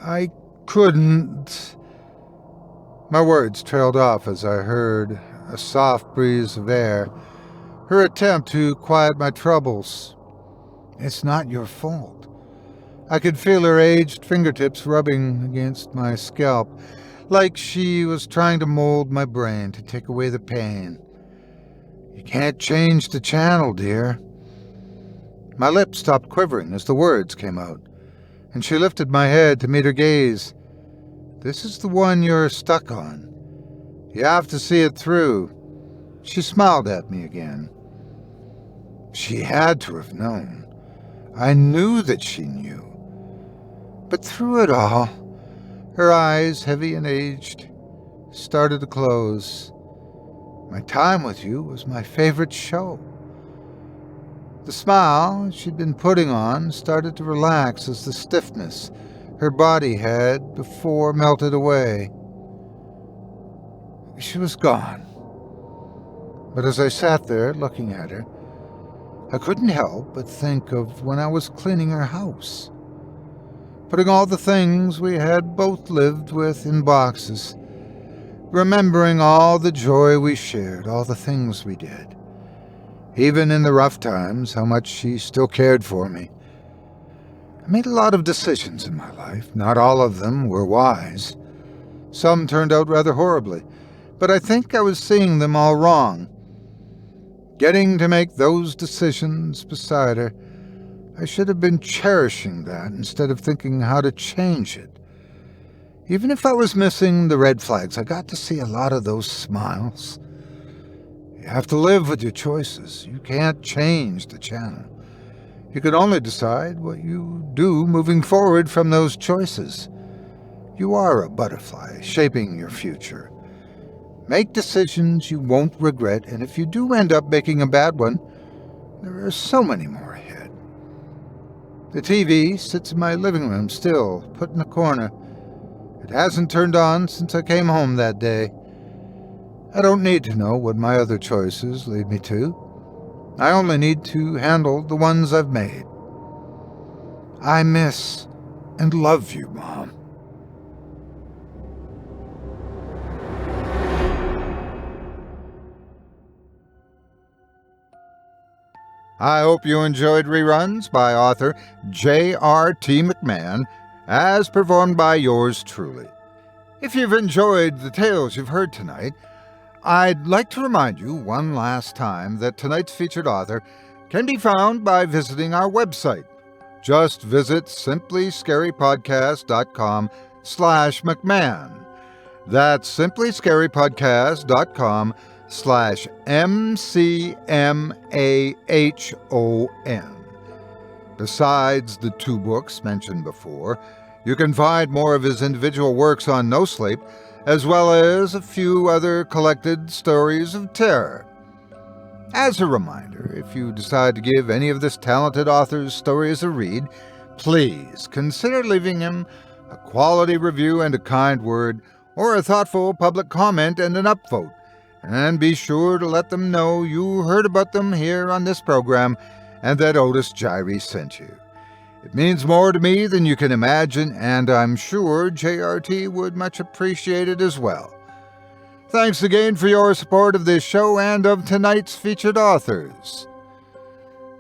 "I couldn't." My words trailed off as I heard a soft breeze of air, her attempt to quiet my troubles. "It's not your fault." I could feel her aged fingertips rubbing against my scalp, like she was trying to mold my brain to take away the pain. "You can't change the channel, dear." My lips stopped quivering as the words came out, and she lifted my head to meet her gaze. "This is the one you're stuck on. You have to see it through." She smiled at me again. She had to have known. I knew that she knew. But through it all, her eyes, heavy and aged, started to close. "My time with you was my favorite show." The smile she'd been putting on started to relax as the stiffness her body had before melted away. She was gone. But as I sat there looking at her, I couldn't help but think of when I was cleaning her house, putting all the things we had both lived with in boxes, remembering all the joy we shared, all the things we did. Even in the rough times, how much she still cared for me. I made a lot of decisions in my life. Not all of them were wise. Some turned out rather horribly, but I think I was seeing them all wrong. Getting to make those decisions beside her, I should have been cherishing that instead of thinking how to change it. Even if I was missing the red flags, I got to see a lot of those smiles. You have to live with your choices. You can't change the channel. You can only decide what you do moving forward from those choices. You are a butterfly shaping your future. Make decisions you won't regret, and if you do end up making a bad one, there are so many more ahead. The TV sits in my living room still, put in a corner. It hasn't turned on since I came home that day. I don't need to know what my other choices lead me to. I only need to handle the ones I've made. I miss and love you, Mom. I hope you enjoyed Reruns by author J.R.T. McMahon, as performed by yours truly. If you've enjoyed the tales you've heard tonight, I'd like to remind you one last time that tonight's featured author can be found by visiting our website. Just visit simplyscarypodcast.com/McMahon. That's simplyscarypodcast.com/MCMAHON. Besides the 2 books mentioned before, you can find more of his individual works on NoSleep, as well as a few other collected stories of terror. As a reminder, if you decide to give any of this talented author's stories a read, please consider leaving him a quality review and a kind word, or a thoughtful public comment and an upvote, and be sure to let them know you heard about them here on this program and that Otis Jiry sent you. It means more to me than you can imagine, and I'm sure JRT would much appreciate it as well. Thanks again for your support of this show and of tonight's featured authors.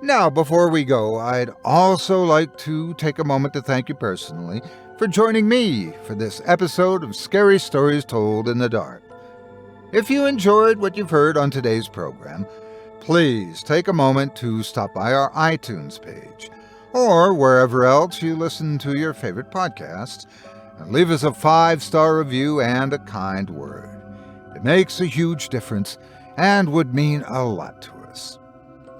Now, before we go, I'd also like to take a moment to thank you personally for joining me for this episode of Scary Stories Told in the Dark. If you enjoyed what you've heard on today's program, please take a moment to stop by our iTunes page, or wherever else you listen to your favorite podcasts, and leave us a 5-star review and a kind word. It makes a huge difference and would mean a lot to us.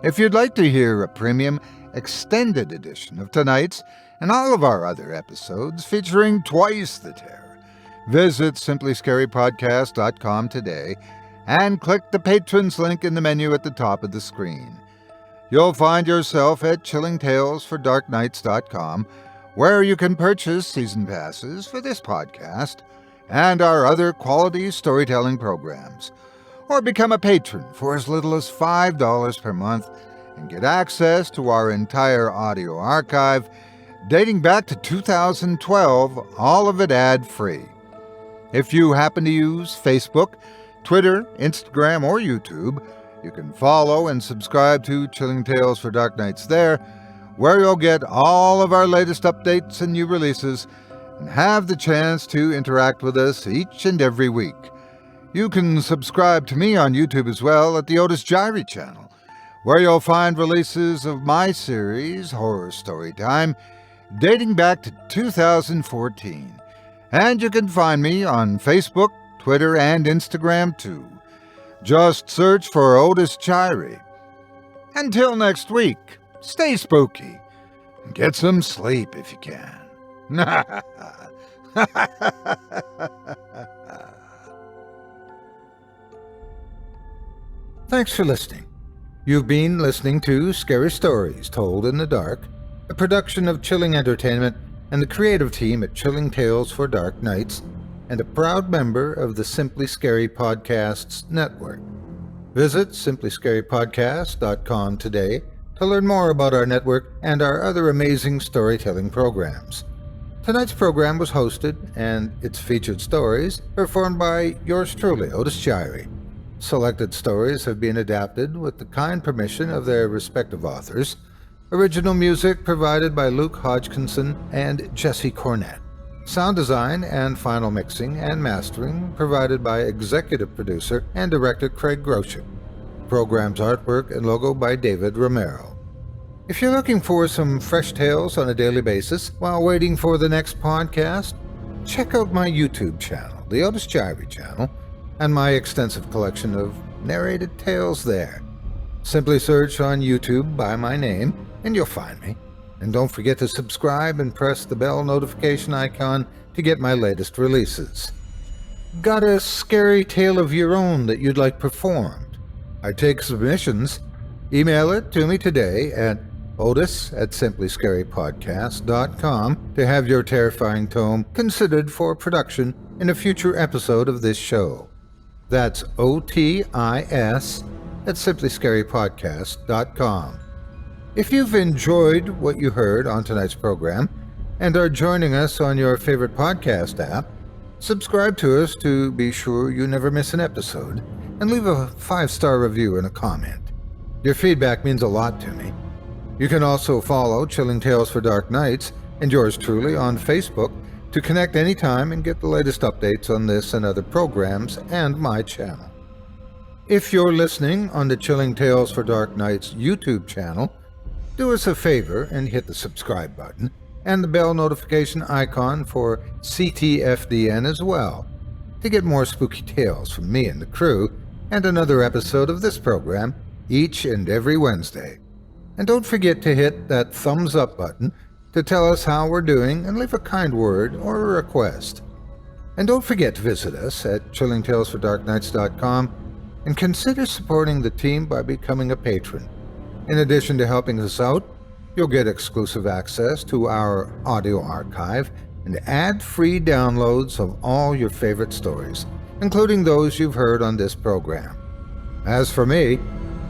If you'd like to hear a premium extended edition of tonight's and all of our other episodes featuring twice the terror, visit simplyscarypodcast.com today and click the Patrons link in the menu at the top of the screen. You'll find yourself at chillingtalesfordarknights.com, where you can purchase season passes for this podcast and our other quality storytelling programs, or become a patron for as little as $5 per month and get access to our entire audio archive dating back to 2012, all of it ad-free. If you happen to use Facebook, Twitter, Instagram, or YouTube, you can follow and subscribe to Chilling Tales for Dark Nights there, where you'll get all of our latest updates and new releases and have the chance to interact with us each and every week. You can subscribe to me on YouTube as well at the Otis Jiry channel, where you'll find releases of my series, Horror Storytime, dating back to 2014. And you can find me on Facebook, Twitter, and Instagram too. Just search for Otis Jiry. Until next week, stay spooky and get some sleep if you can. Thanks for listening. You've been listening to Scary Stories Told in the Dark, a production of Chilling Entertainment and the creative team at Chilling Tales for Dark Nights, and a proud member of the Simply Scary Podcasts network. Visit simplyscarypodcast.com today to learn more about our network and our other amazing storytelling programs. Tonight's program was hosted, and its featured stories performed by yours truly, Otis Jiry. Selected stories have been adapted with the kind permission of their respective authors. Original music provided by Luke Hodgkinson and Jesse Cornett. Sound design and final mixing and mastering provided by executive producer and director Craig Groshek. Program's artwork and logo by David Romero. If you're looking for some fresh tales on a daily basis while waiting for the next podcast, check out my YouTube channel, the Otis Jiry channel, and my extensive collection of narrated tales there. Simply search on YouTube by my name, and you'll find me. And don't forget to subscribe and press the bell notification icon to get my latest releases. Got a scary tale of your own that you'd like performed? I take submissions. Email it to me today at otis@simplyscarypodcast.com to have your terrifying tome considered for production in a future episode of this show. That's otis@simplyscarypodcast.com. If you've enjoyed what you heard on tonight's program and are joining us on your favorite podcast app, subscribe to us to be sure you never miss an episode, and leave a 5-star review and a comment. Your feedback means a lot to me. You can also follow Chilling Tales for Dark Nights and yours truly on Facebook to connect anytime and get the latest updates on this and other programs and my channel. If you're listening on the Chilling Tales for Dark Nights YouTube channel, do us a favor and hit the subscribe button and the bell notification icon for ctfdn as well to get more spooky tales from me and the crew and another episode of this program each and every Wednesday. And don't forget to hit that thumbs up button to tell us how we're doing and leave a kind word or a request. And don't forget to visit us at chillingtalesfordarknights.com and consider supporting the team by becoming a patron. In addition to helping us out, you'll get exclusive access to our audio archive and ad-free downloads of all your favorite stories, including those you've heard on this program. As for me,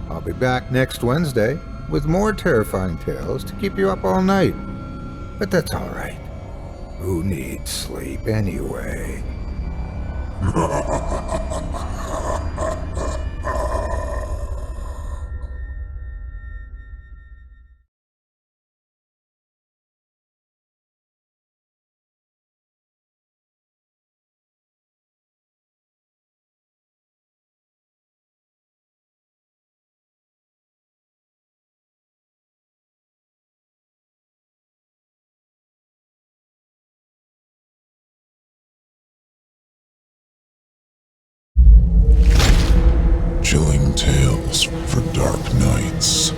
I'll be back next Wednesday with more terrifying tales to keep you up all night. But that's all right. Who needs sleep anyway? Chilling Tales for Dark Nights.